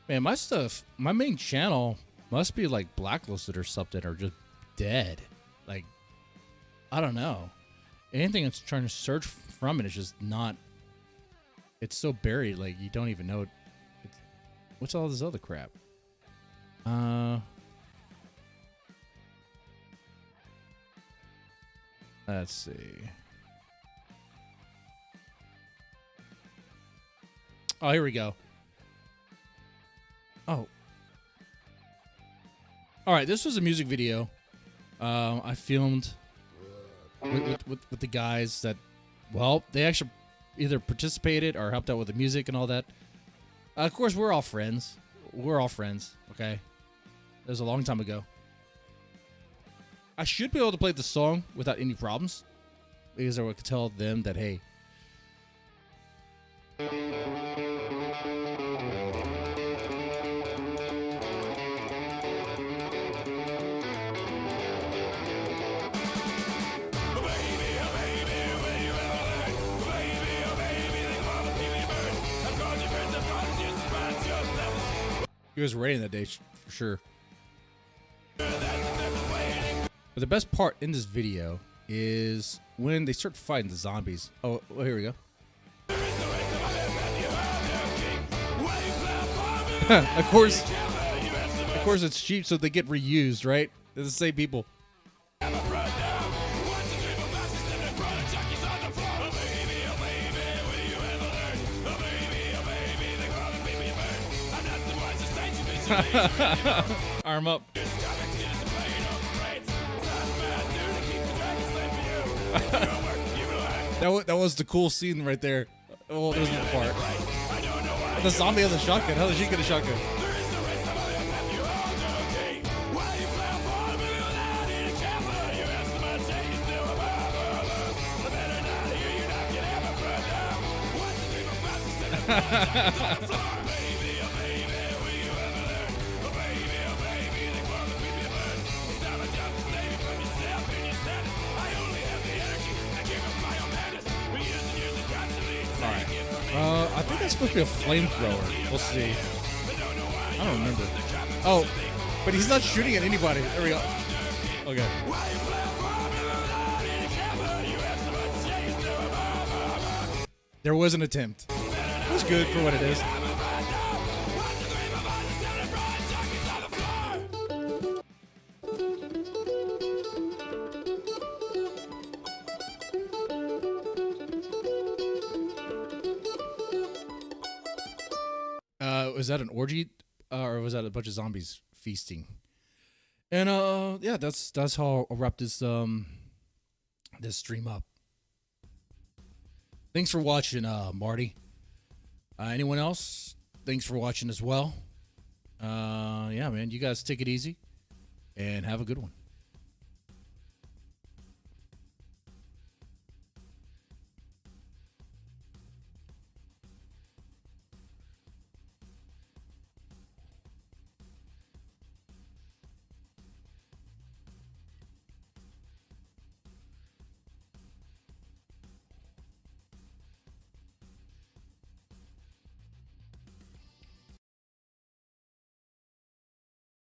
Man, my main channel must be like blacklisted or something, or just dead. Like, I don't know. Anything that's trying to search from it is just not. It's so buried, like you don't even know. What's all this other crap? Let's see. Oh, here we go. Oh. All right, this was a music video I filmed with the guys that, well, they actually either participated or helped out with the music and all that. Of course, we're all friends. We're all friends, okay? That was a long time ago. I should be able to play the song without any problems, because I would tell them that, hey, he was rating that day for sure. But the best part in this video is when they start fighting the zombies. Oh, well, here we go. Of course, it's cheap, so they get reused, right? They're the same people. Arm up. that was the cool scene right there. Oh, there's another part. The zombie has a shotgun. How does she get a shotgun? I think that's supposed to be a flamethrower. We'll see. I don't remember. Oh, but he's not shooting at anybody. There we go. Okay. There was an attempt. It was good for what it is. Was that an orgy, or was that a bunch of zombies feasting? And yeah, that's how I'll wrap this this stream up. Thanks for watching, Marty. Anyone else? Thanks for watching as well. Yeah, man, you guys take it easy and have a good one.